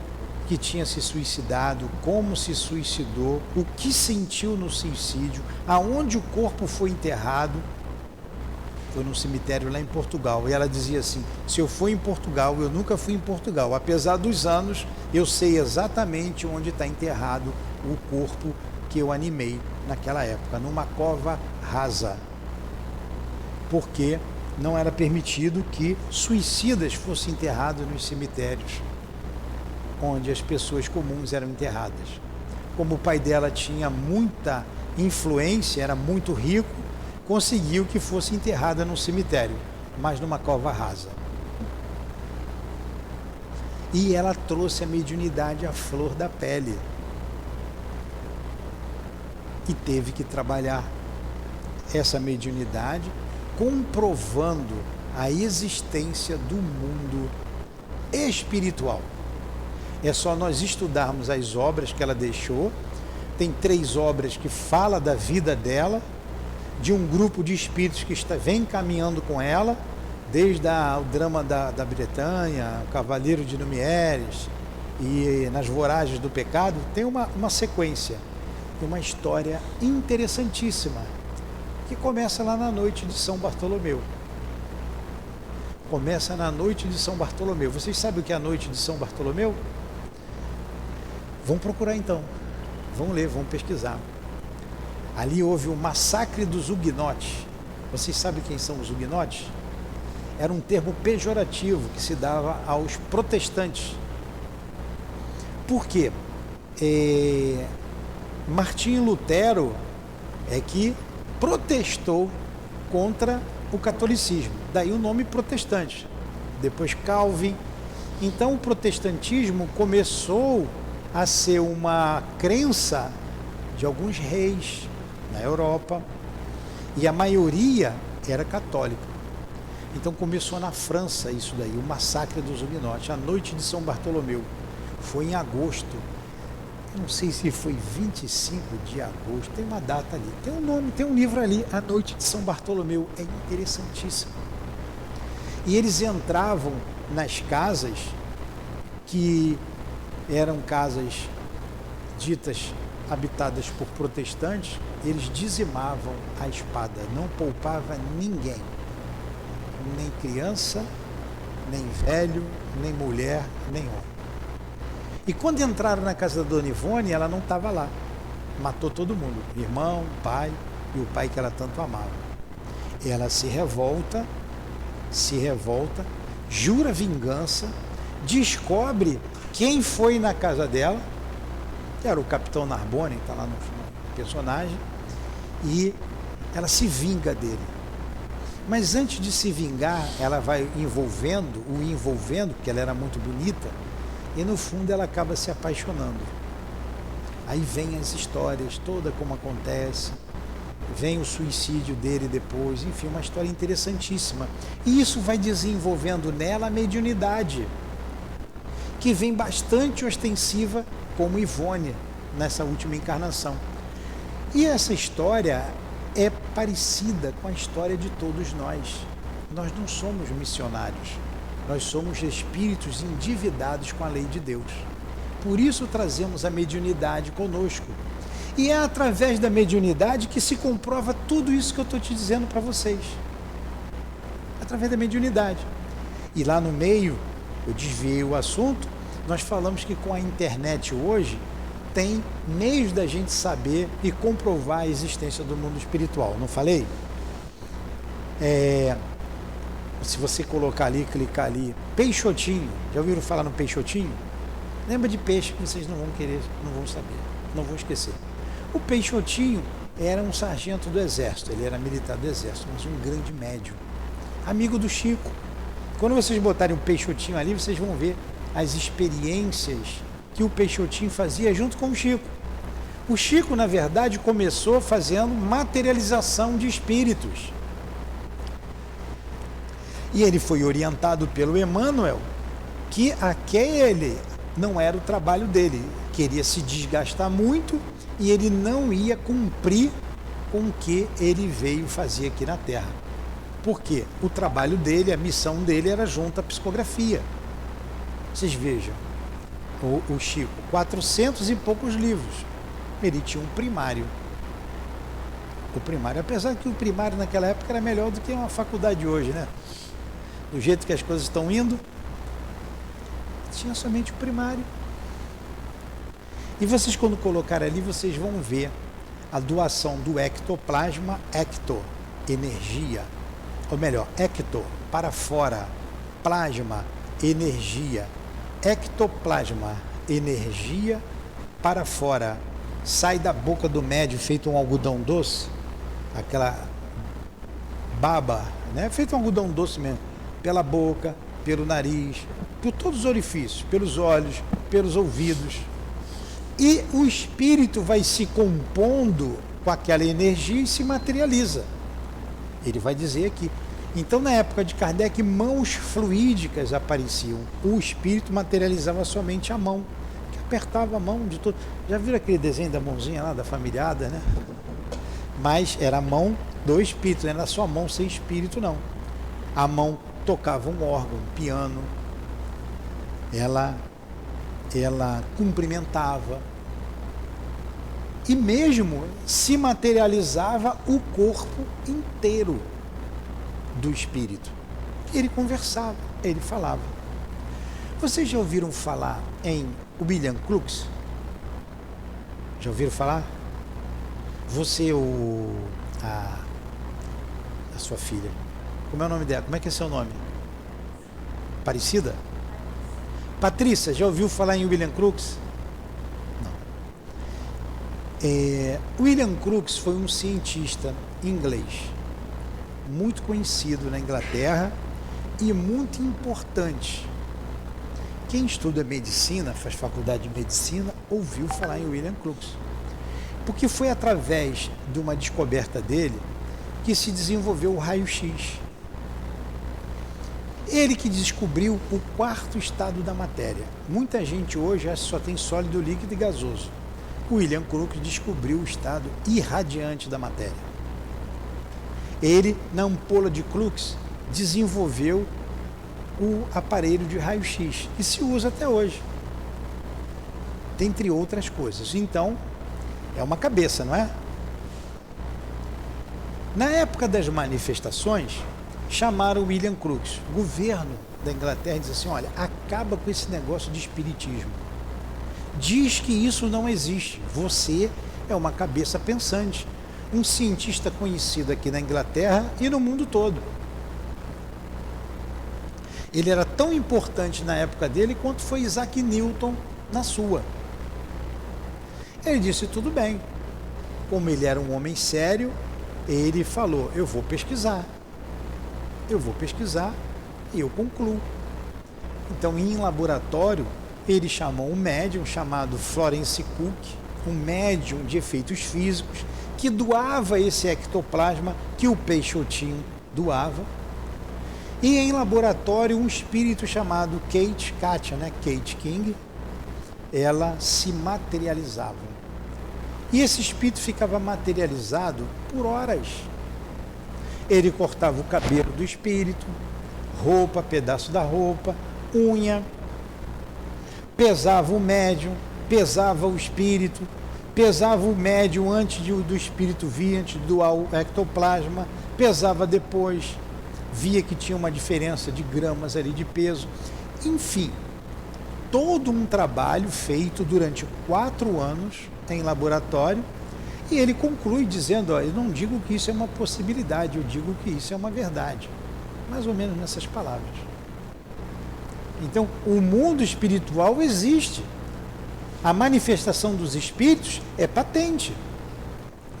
D: que tinha se suicidado, como se suicidou, o que sentiu no suicídio, aonde o corpo foi enterrado. Foi num cemitério lá em Portugal. E ela dizia assim: se eu for em Portugal, eu nunca fui em Portugal. Apesar dos anos, eu sei exatamente onde está enterrado o corpo que eu animei naquela época, numa cova rasa. Porque não era permitido que suicidas fossem enterrados nos cemitérios onde as pessoas comuns eram enterradas. Como o pai dela tinha muita influência, era muito rico, conseguiu que fosse enterrada num cemitério, mas numa cova rasa. E ela trouxe a mediunidade à flor da pele. E teve que trabalhar essa mediunidade, comprovando a existência do mundo espiritual. É só nós estudarmos as obras que ela deixou. Tem 3 obras que falam da vida dela, de um grupo de espíritos que vem caminhando com ela, desde o drama da Bretanha, o Cavaleiro de Lumieres e Nas Voragens do Pecado. Tem uma sequência, uma história interessantíssima, que começa lá na noite de São Bartolomeu. Começa na noite de São Bartolomeu. Vocês sabem o que é a noite de São Bartolomeu? Vão procurar então, vão ler, vão pesquisar. Ali houve o massacre dos huguenotes. Vocês sabem quem são os huguenotes? Era um termo pejorativo que se dava aos protestantes. Por quê? Martinho Lutero é que protestou contra o catolicismo. Daí o nome protestante. Depois Calvin. Então o protestantismo começou a ser uma crença de alguns reis na Europa, e a maioria era católica. Então começou na França isso daí, o massacre dos huguenotes, a noite de São Bartolomeu. Foi em agosto, não sei se foi 25 de agosto, tem uma data ali, tem um nome, tem um livro ali, A Noite de São Bartolomeu, é interessantíssimo. E eles entravam nas casas que eram casas ditas habitadas por protestantes, eles dizimavam a espada, não poupava ninguém, nem criança, nem velho, nem mulher, nem homem. E quando entraram na casa da Dona Ivone, ela não estava lá, matou todo mundo, irmão, pai e o pai que ela tanto amava. Ela se revolta, jura vingança, descobre quem foi na casa dela, que era o Capitão Narbonne, que está lá no personagem, e ela se vinga dele. Mas antes de se vingar, ela vai envolvendo, porque ela era muito bonita, e no fundo ela acaba se apaixonando. Aí vem as histórias, toda como acontece, vem o suicídio dele depois, enfim, uma história interessantíssima. E isso vai desenvolvendo nela a mediunidade, que vem bastante ostensiva, como Ivone, nessa última encarnação. E essa história é parecida com a história de todos nós. Nós não somos missionários, nós somos espíritos endividados com a lei de Deus. Por isso trazemos a mediunidade conosco. E é através da mediunidade que se comprova tudo isso que eu estou te dizendo para vocês. Através da mediunidade. E lá no meio, eu desviei o assunto, nós falamos que com a internet hoje tem meios da gente saber e comprovar a existência do mundo espiritual, não falei? Se você colocar ali, clicar ali, Peixotinho, já ouviram falar no Peixotinho? Lembra de peixe que vocês não vão querer, não vão saber, não vão esquecer. O Peixotinho era um sargento do exército, ele era militar do exército, mas um grande médium, amigo do Chico. Quando vocês botarem o Peixotinho ali, vocês vão ver as experiências que o Peixotinho fazia junto com o Chico. O Chico, na verdade, começou fazendo materialização de espíritos. E ele foi orientado pelo Emmanuel que aquele não era o trabalho dele, queria se desgastar muito e ele não ia cumprir com o que ele veio fazer aqui na Terra. Por quê? O trabalho dele, a missão dele era junto à psicografia. Vocês vejam, o Chico, 400 e poucos livros, ele tinha um primário. o primário. Apesar que o primário naquela época era melhor do que uma faculdade hoje, né? Do jeito que as coisas estão indo, tinha somente o primário. E vocês, quando colocarem ali, vocês vão ver a doação do ectoplasma, energia, ou melhor, ecto, para fora, plasma, energia, ectoplasma, energia, para fora, sai da boca do médium feito um algodão doce, aquela baba, né? Feito um algodão doce mesmo, pela boca, pelo nariz, por todos os orifícios, pelos olhos, pelos ouvidos. E o espírito vai se compondo com aquela energia e se materializa. Ele vai dizer aqui. Então, na época de Kardec, mãos fluídicas apareciam. O espírito materializava somente a mão, que apertava a mão de todo. Já viram aquele desenho da mãozinha lá, da familiada, né? Mas era a mão do espírito, não era só a mão sem espírito, não. A mão tocava um órgão, um piano. Ela cumprimentava e mesmo se materializava o corpo inteiro do espírito. Ele conversava, ele falava. Vocês já ouviram falar em William Crookes? Já ouviram falar? Você ou a sua filha? Como é o nome dela? Como é que é seu nome? Aparecida? Patrícia, já ouviu falar em William Crookes? Não. William Crookes foi um cientista inglês, muito conhecido na Inglaterra e muito importante. Quem estuda medicina, faz faculdade de medicina, ouviu falar em William Crookes. Porque foi através de uma descoberta dele que se desenvolveu o raio-x. Ele que descobriu o quarto estado da matéria. Muita gente hoje acha que só tem sólido, líquido e gasoso. O William Crookes descobriu o estado irradiante da matéria. Ele, na ampola de Crookes, desenvolveu o aparelho de raio-x, que se usa até hoje, dentre outras coisas. Então, é uma cabeça, não é? Na época das manifestações, chamaram William Crookes. O governo da Inglaterra diz assim: olha, acaba com esse negócio de espiritismo. Diz que isso não existe. Você é uma cabeça pensante. Um cientista conhecido aqui na Inglaterra e no mundo todo. Ele era tão importante na época dele quanto foi Isaac Newton na sua. Ele disse: tudo bem. Como ele era um homem sério, ele falou: eu vou pesquisar e eu concluo. Então, em laboratório, ele chamou um médium chamado Florence Cook, um médium de efeitos físicos, que doava esse ectoplasma que o Peixotinho doava. E em laboratório, um espírito chamado Kate King, ela se materializava. E esse espírito ficava materializado por horas. Ele cortava o cabelo do espírito, roupa, pedaço da roupa, unha, pesava o médium, pesava o espírito, pesava o médium antes do espírito vir, antes de doar o ectoplasma, pesava depois, via que tinha uma diferença de gramas ali de peso. Enfim, todo um trabalho feito durante 4 anos em laboratório. E ele conclui dizendo: ó, eu não digo que isso é uma possibilidade, eu digo que isso é uma verdade. Mais ou menos nessas palavras. Então, o mundo espiritual existe. A manifestação dos espíritos é patente.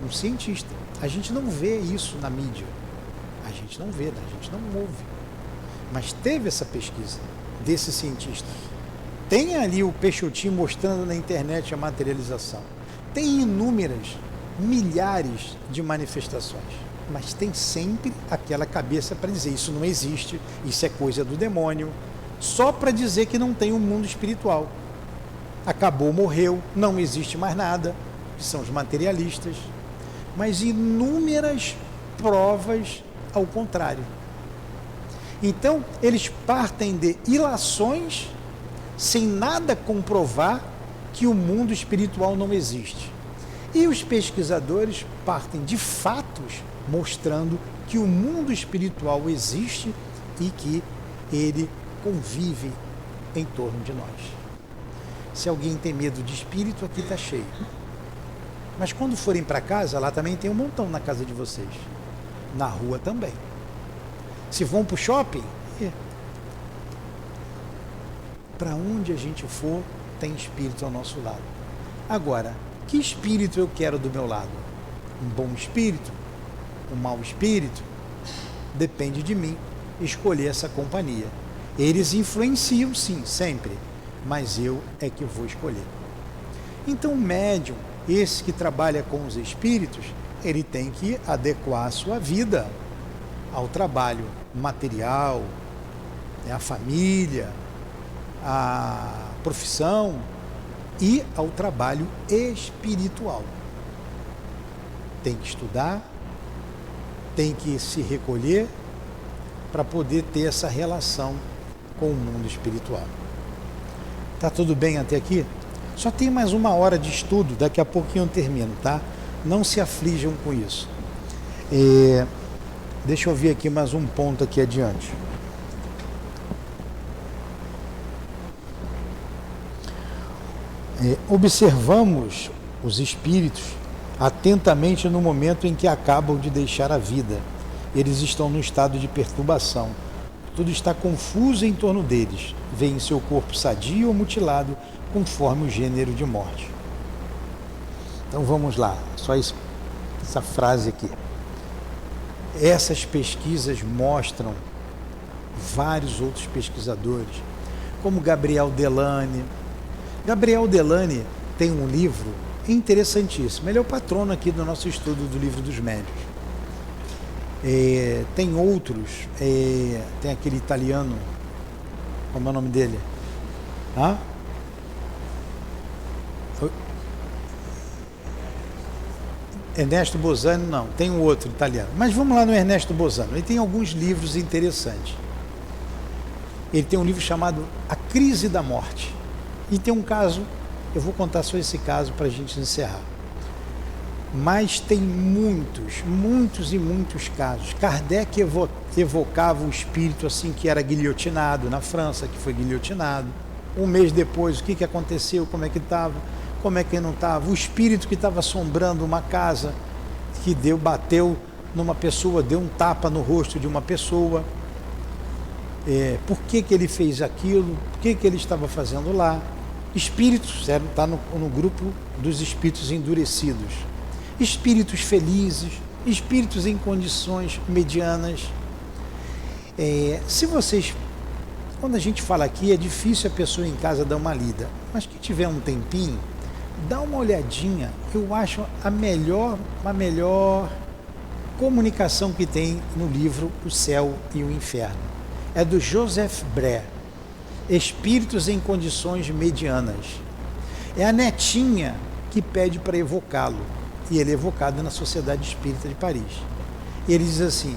D: Um cientista. A gente não vê isso na mídia. A gente não vê, a gente não ouve. Mas teve essa pesquisa desse cientista. Tem ali o Peixotinho mostrando na internet a materialização. Tem inúmeras, milhares de manifestações, mas tem sempre aquela cabeça para dizer: isso não existe, isso é coisa do demônio, só para dizer que não tem um mundo espiritual. Acabou, morreu, não existe mais nada, que são os materialistas, mas inúmeras provas ao contrário. Então, eles partem de ilações sem nada comprovar que o mundo espiritual não existe. E os pesquisadores partem de fatos mostrando que o mundo espiritual existe e que ele convive em torno de nós. Se alguém tem medo de espírito, aqui está cheio. Mas quando forem para casa, lá também tem um montão na casa de vocês. Na rua também. Se vão para o shopping, para onde a gente for, tem espírito ao nosso lado. Agora, que espírito eu quero do meu lado? Um bom espírito? Um mau espírito? Depende de mim escolher essa companhia. Eles influenciam sim, sempre, mas eu é que vou escolher. Então o médium, esse que trabalha com os espíritos, ele tem que adequar a sua vida ao trabalho material, à família, à profissão e ao trabalho espiritual. Tem que estudar, tem que se recolher para poder ter essa relação com o mundo espiritual. Tá tudo bem até aqui? Só tem mais 1 hora de estudo, daqui a pouquinho eu termino, tá? Não se aflijam com isso. Deixa eu ver aqui mais um ponto aqui adiante. Observamos os espíritos atentamente no momento em que acabam de deixar a vida. Eles estão no estado de perturbação. Tudo está confuso em torno deles. Veem seu corpo sadio ou mutilado, conforme o gênero de morte. Então vamos lá, só essa frase aqui. Essas pesquisas mostram vários outros pesquisadores, como Gabriel Delany. Gabriel Delany tem um livro interessantíssimo. Ele é o patrono aqui do nosso estudo do Livro dos Médiuns. Tem outros, tem aquele italiano, como é o nome dele? Ernesto Bosani, não, tem um outro italiano. Mas vamos lá no Ernesto Bosani. Ele tem alguns livros interessantes. Ele tem um livro chamado A Crise da Morte. E tem um caso, eu vou contar só esse caso para a gente encerrar. Mas tem muitos casos. Kardec evocava o espírito assim que era guilhotinado na França, que foi guilhotinado. Um mês depois, o que aconteceu, como é que estava, como é que não estava. O espírito que estava assombrando uma casa, que bateu numa pessoa, deu um tapa no rosto de uma pessoa. Por que ele fez aquilo, por que ele estava fazendo lá. Espíritos, está no grupo dos espíritos endurecidos. Espíritos felizes, espíritos em condições medianas. Se vocês, quando a gente fala aqui, é difícil a pessoa em casa dar uma lida, mas que tiver um tempinho, dá uma olhadinha. Eu acho a melhor comunicação que tem no livro O Céu e o Inferno. É do Joseph Bré, Espíritos em Condições Medianas. É a netinha que pede para evocá-lo, e ele é evocado na Sociedade Espírita de Paris. Ele diz assim,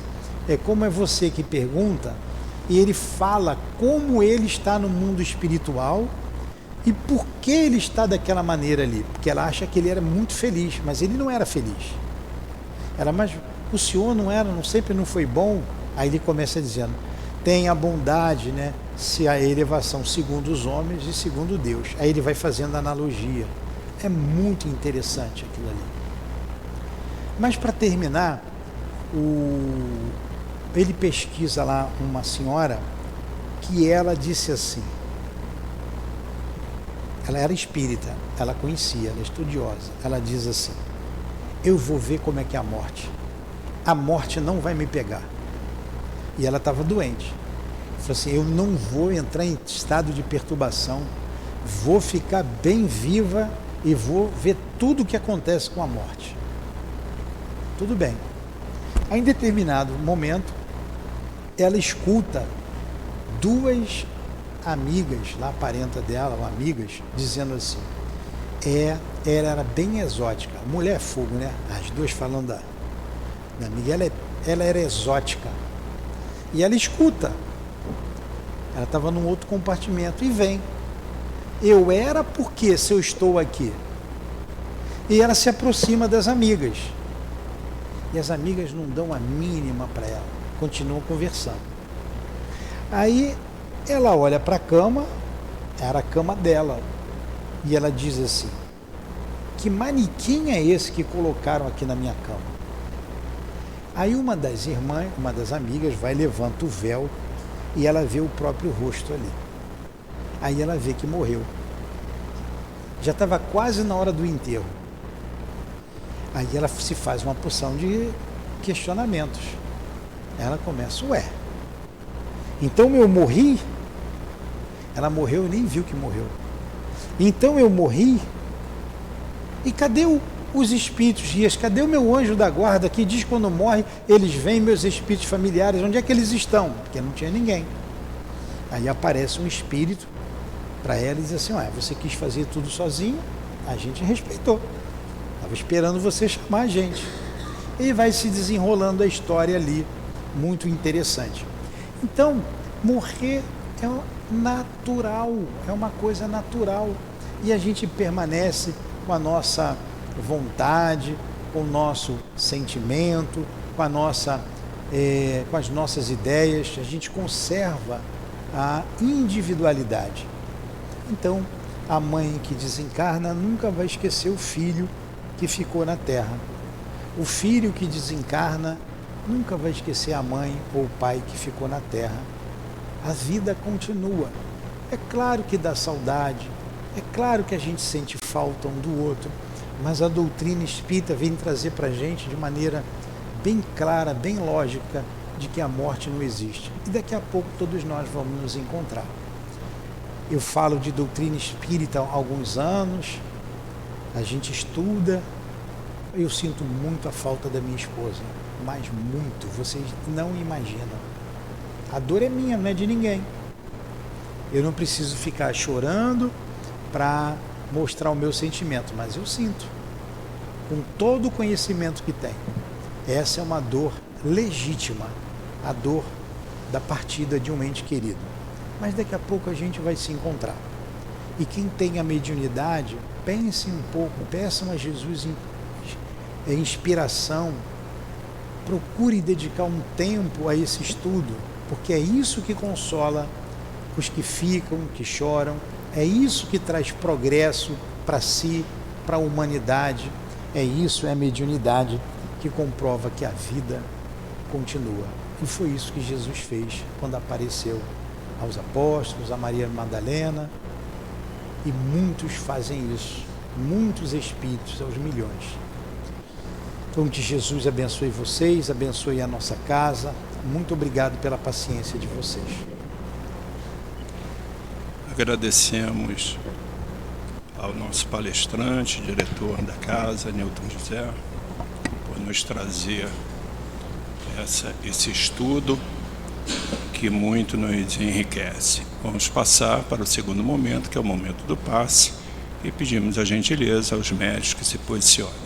D: como é você que pergunta, e ele fala como ele está no mundo espiritual e por que ele está daquela maneira ali, porque ela acha que ele era muito feliz, mas ele não era feliz. Mas o senhor sempre não foi bom? Aí ele começa dizendo, tem a bondade, né? Se a elevação segundo os homens e segundo Deus. Aí ele vai fazendo analogia. É muito interessante aquilo ali. Mas para terminar, ele pesquisa lá uma senhora que ela disse assim, ela era espírita, ela conhecia, ela é estudiosa, ela diz assim, eu vou ver como é que é a morte não vai me pegar. E ela estava doente. Falou assim, eu não vou entrar em estado de perturbação, vou ficar bem viva e vou ver tudo o que acontece com a morte. Tudo bem. Aí, em determinado momento, ela escuta 2 amigas, lá parenta dela, ou amigas, dizendo assim, ela era bem exótica, mulher fogo, né? As 2 falando da amiga, ela era exótica. E ela escuta. Ela estava num outro compartimento e vem. Eu era porque se eu estou aqui. E ela se aproxima das amigas. E as amigas não dão a mínima para ela, continuam conversando. Aí ela olha para a cama, era a cama dela, e ela diz assim: que manequim é esse que colocaram aqui na minha cama? Aí uma das irmãs, uma das amigas, vai, levanta o véu e ela vê o próprio rosto ali. Aí ela vê que morreu. Já estava quase na hora do enterro. Aí ela se faz uma porção de questionamentos. Ela começa: ué, então eu morri? Ela morreu e nem viu que morreu. Então eu morri? E cadê os espíritos guias? Cadê o meu anjo da guarda que diz que quando morre eles vêm, meus espíritos familiares? Onde é que eles estão? Porque não tinha ninguém. Aí aparece um espírito para ela e diz assim: ué, você quis fazer tudo sozinho, a gente respeitou. Estava esperando você chamar a gente. E vai se desenrolando a história ali, muito interessante. Então, morrer é natural, é uma coisa natural. E a gente permanece com a nossa vontade, com o nosso sentimento, com as nossas ideias, a gente conserva a individualidade. Então, a mãe que desencarna nunca vai esquecer o filho que ficou na terra. O filho que desencarna nunca vai esquecer a mãe ou o pai que ficou na terra. A vida continua. É claro que dá saudade, é claro que a gente sente falta um do outro, mas a doutrina espírita vem trazer para a gente de maneira bem clara, bem lógica, de que a morte não existe. E daqui a pouco todos nós vamos nos encontrar. Eu falo de doutrina espírita há alguns anos, a gente estuda. Eu sinto muito a falta da minha esposa, mas muito, vocês não imaginam. A dor é minha, não é de ninguém. Eu não preciso ficar chorando para mostrar o meu sentimento, mas eu sinto, com todo o conhecimento que tenho. Essa é uma dor legítima, a dor da partida de um ente querido. Mas daqui a pouco a gente vai se encontrar. E quem tem a mediunidade, pense um pouco, peçam a Jesus inspiração, procure dedicar um tempo a esse estudo, porque é isso que consola os que ficam, que choram, é isso que traz progresso para si, para a humanidade, é isso, é a mediunidade que comprova que a vida continua. E foi isso que Jesus fez quando apareceu aos apóstolos, a Maria Madalena, e muitos fazem isso, muitos espíritos, aos milhões. Então que Jesus abençoe vocês, abençoe a nossa casa. Muito obrigado pela paciência de vocês.
C: Agradecemos ao nosso palestrante, diretor da casa, Newton José, por nos trazer esse estudo que muito nos enriquece. Vamos passar para o segundo momento, que é o momento do passe, e pedimos a gentileza aos médicos que se posicionem.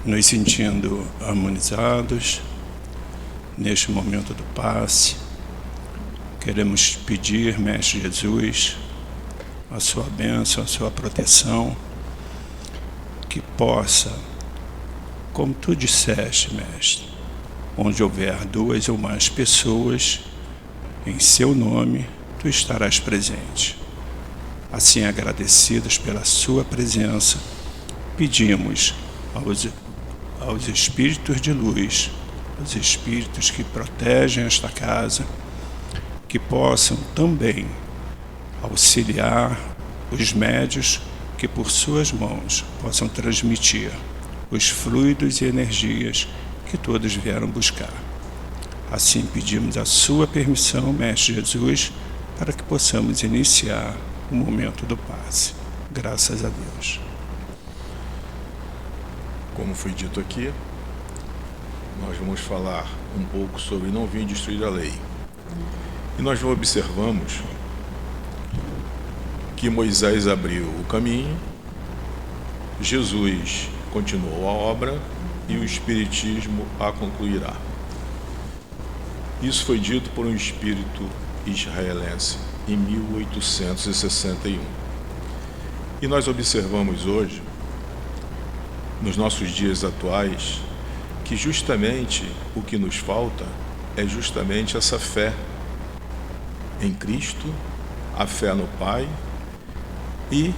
C: Nos sentindo harmonizados neste momento do passe, queremos pedir, Mestre Jesus, a sua bênção, a sua proteção, que possa, como tu disseste, Mestre, onde houver 2 ou mais pessoas, em seu nome, tu estarás presente. Assim, agradecidos pela sua presença, pedimos aos espíritos de luz, os espíritos que protegem esta casa, que possam também auxiliar os médios que por suas mãos possam transmitir os fluidos e energias que todos vieram buscar. Assim pedimos a sua permissão, Mestre Jesus, para que possamos iniciar o momento do passe. Graças a Deus.
E: Como foi dito aqui, nós vamos falar um pouco sobre não vim destruir a lei. E nós observamos que Moisés abriu o caminho, Jesus continuou a obra e o Espiritismo a concluirá. Isso foi dito por um espírito israelense em 1861. E nós observamos hoje, nos nossos dias atuais, que justamente o que nos falta é justamente essa fé em Cristo, a fé no Pai e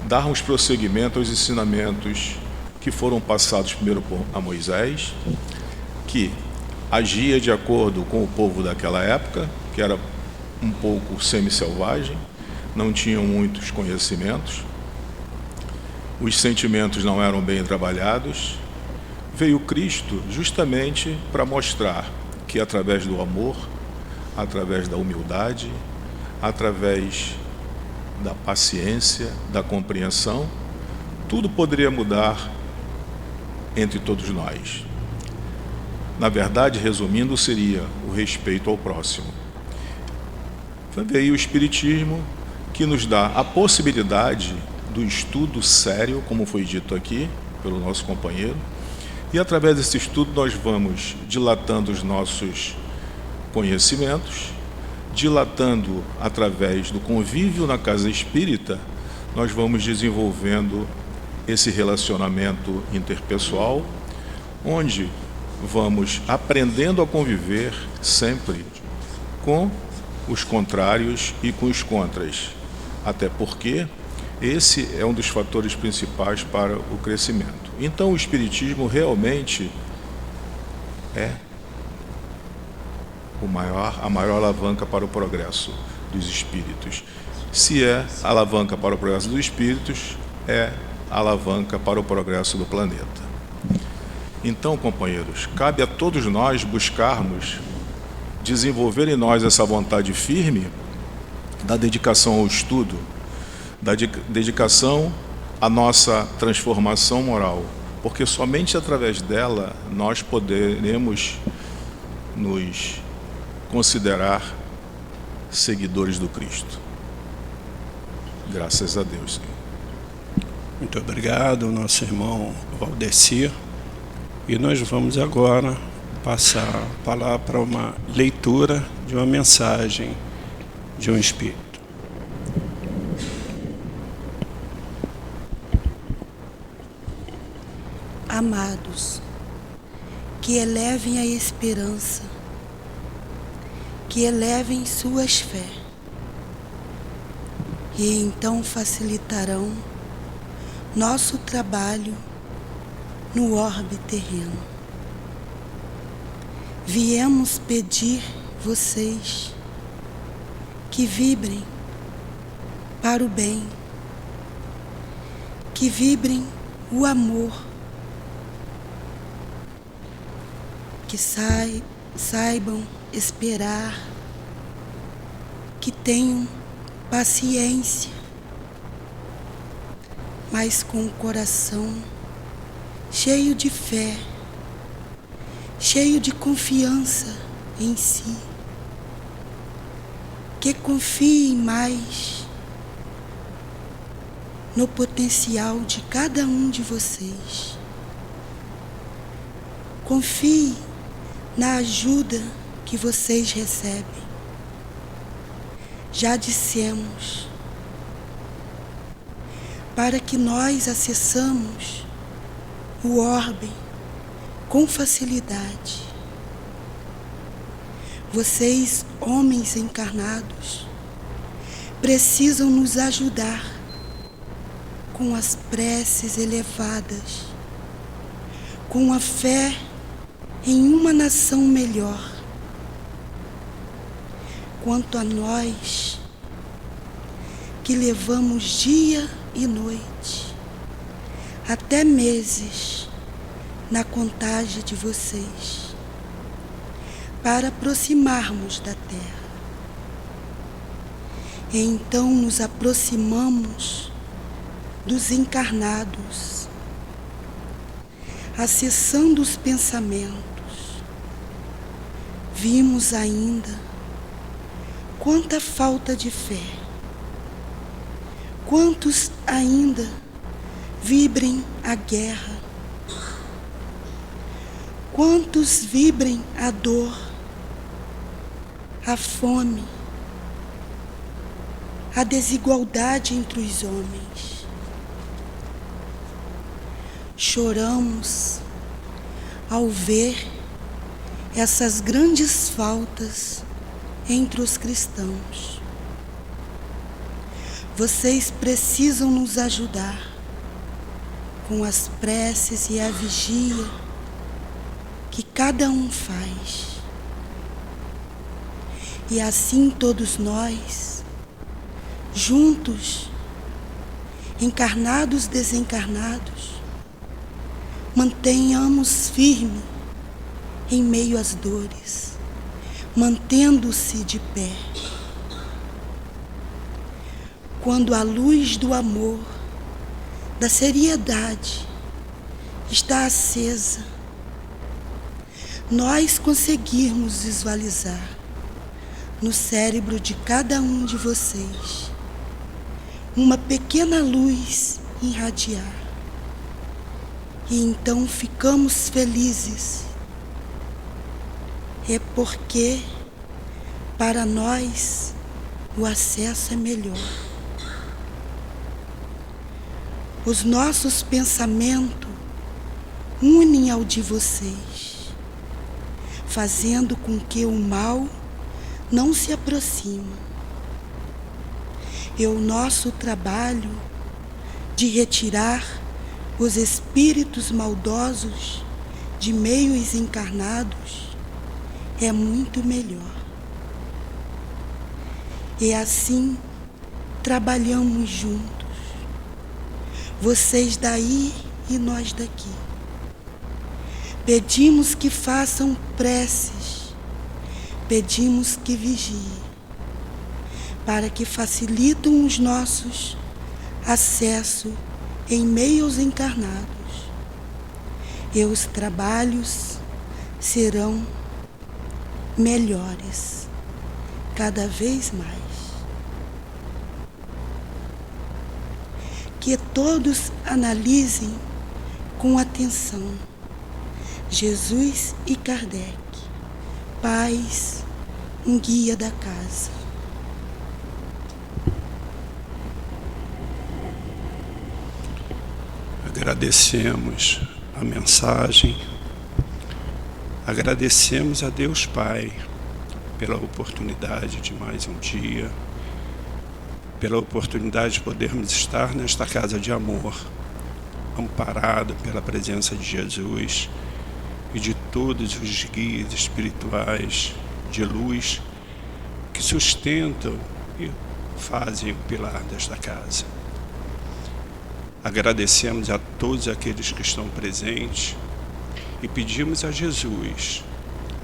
E: darmos prosseguimento aos ensinamentos que foram passados primeiro a Moisés, que agia de acordo com o povo daquela época, que era um pouco semi-selvagem, não tinham muitos conhecimentos, os sentimentos não eram bem trabalhados. Veio Cristo justamente para mostrar que através do amor, através da humildade, através da paciência, da compreensão, tudo poderia mudar entre todos nós. Na verdade, resumindo, seria o respeito ao próximo. Veio o Espiritismo, que nos dá a possibilidade do estudo sério, como foi dito aqui pelo nosso companheiro, e através desse estudo nós vamos dilatando os nossos conhecimentos, dilatando através do convívio na casa espírita, nós vamos desenvolvendo esse relacionamento interpessoal, onde vamos aprendendo a conviver sempre com os contrários e com os contras, até porque esse é um dos fatores principais para o crescimento. Então o Espiritismo realmente é a maior alavanca para o progresso dos espíritos. Se é a alavanca para o progresso dos espíritos, é a alavanca para o progresso do planeta. Então, companheiros, cabe a todos nós buscarmos desenvolver em nós essa vontade firme da dedicação ao estudo, da dedicação à nossa transformação moral, porque somente através dela nós poderemos nos considerar seguidores do Cristo. Graças a Deus, Senhor.
C: Muito obrigado, nosso irmão Valdecir. E nós vamos agora passar a palavra para uma leitura de uma mensagem de um espírito.
A: Amados, que elevem a esperança, que elevem suas fé, e então facilitarão nosso trabalho no orbe terreno. Viemos pedir vocês que vibrem para o bem, que vibrem o amor, que saibam esperar, que tenham paciência, mas com o coração cheio de fé, cheio de confiança em si, que confiem mais no potencial de cada um de vocês. Confie na ajuda que vocês recebem. Já dissemos, para que nós acessamos o orbe com facilidade. Vocês, homens encarnados, precisam nos ajudar com as preces elevadas, com a fé em uma nação melhor. Quanto a nós, que levamos dia e noite, até meses, na contagem de vocês, para aproximarmos da terra. E então nos aproximamos dos encarnados, acessando os pensamentos. Vimos ainda quanta falta de fé, quantos ainda vibrem a guerra, quantos vibrem a dor, a fome, a desigualdade entre os homens. Choramos ao ver essas grandes faltas entre os cristãos. Vocês precisam nos ajudar com as preces e a vigia que cada um faz. E assim todos nós, juntos, encarnados, desencarnados, mantenhamos firme em meio às dores, mantendo-se de pé. Quando a luz do amor, da seriedade, está acesa, nós conseguirmos visualizar no cérebro de cada um de vocês uma pequena luz irradiar. E então ficamos felizes. É porque, para nós, o acesso é melhor. Os nossos pensamentos unem ao de vocês, fazendo com que o mal não se aproxime. E o nosso trabalho de retirar os espíritos maldosos de meios encarnados é muito melhor. E assim trabalhamos juntos, vocês daí e nós daqui. Pedimos que façam preces, pedimos que vigiem, para que facilitem os nossos acessos em meio aos encarnados. E os trabalhos serão melhores, cada vez mais. Que todos analisem com atenção Jesus e Kardec, pais, um guia da casa.
C: Agradecemos a mensagem, agradecemos a Deus Pai pela oportunidade de mais um dia, pela oportunidade de podermos estar nesta casa de amor, amparado pela presença de Jesus e de todos os guias espirituais de luz que sustentam e fazem o pilar desta casa. Agradecemos a todos aqueles que estão presentes e pedimos a Jesus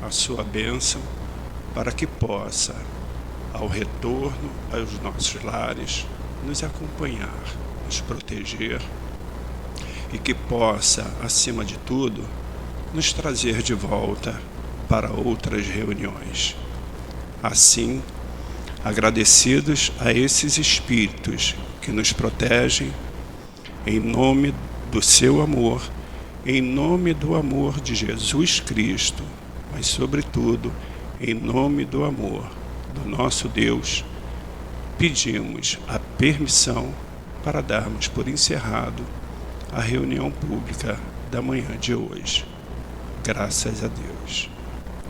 C: a sua bênção para que possa, ao retorno aos nossos lares, nos acompanhar, nos proteger e que possa, acima de tudo, nos trazer de volta para outras reuniões. Assim, agradecidos a esses espíritos que nos protegem, em nome do seu amor, em nome do amor de Jesus Cristo, mas sobretudo em nome do amor do nosso Deus, pedimos a permissão para darmos por encerrado a reunião pública da manhã de hoje. Graças a Deus.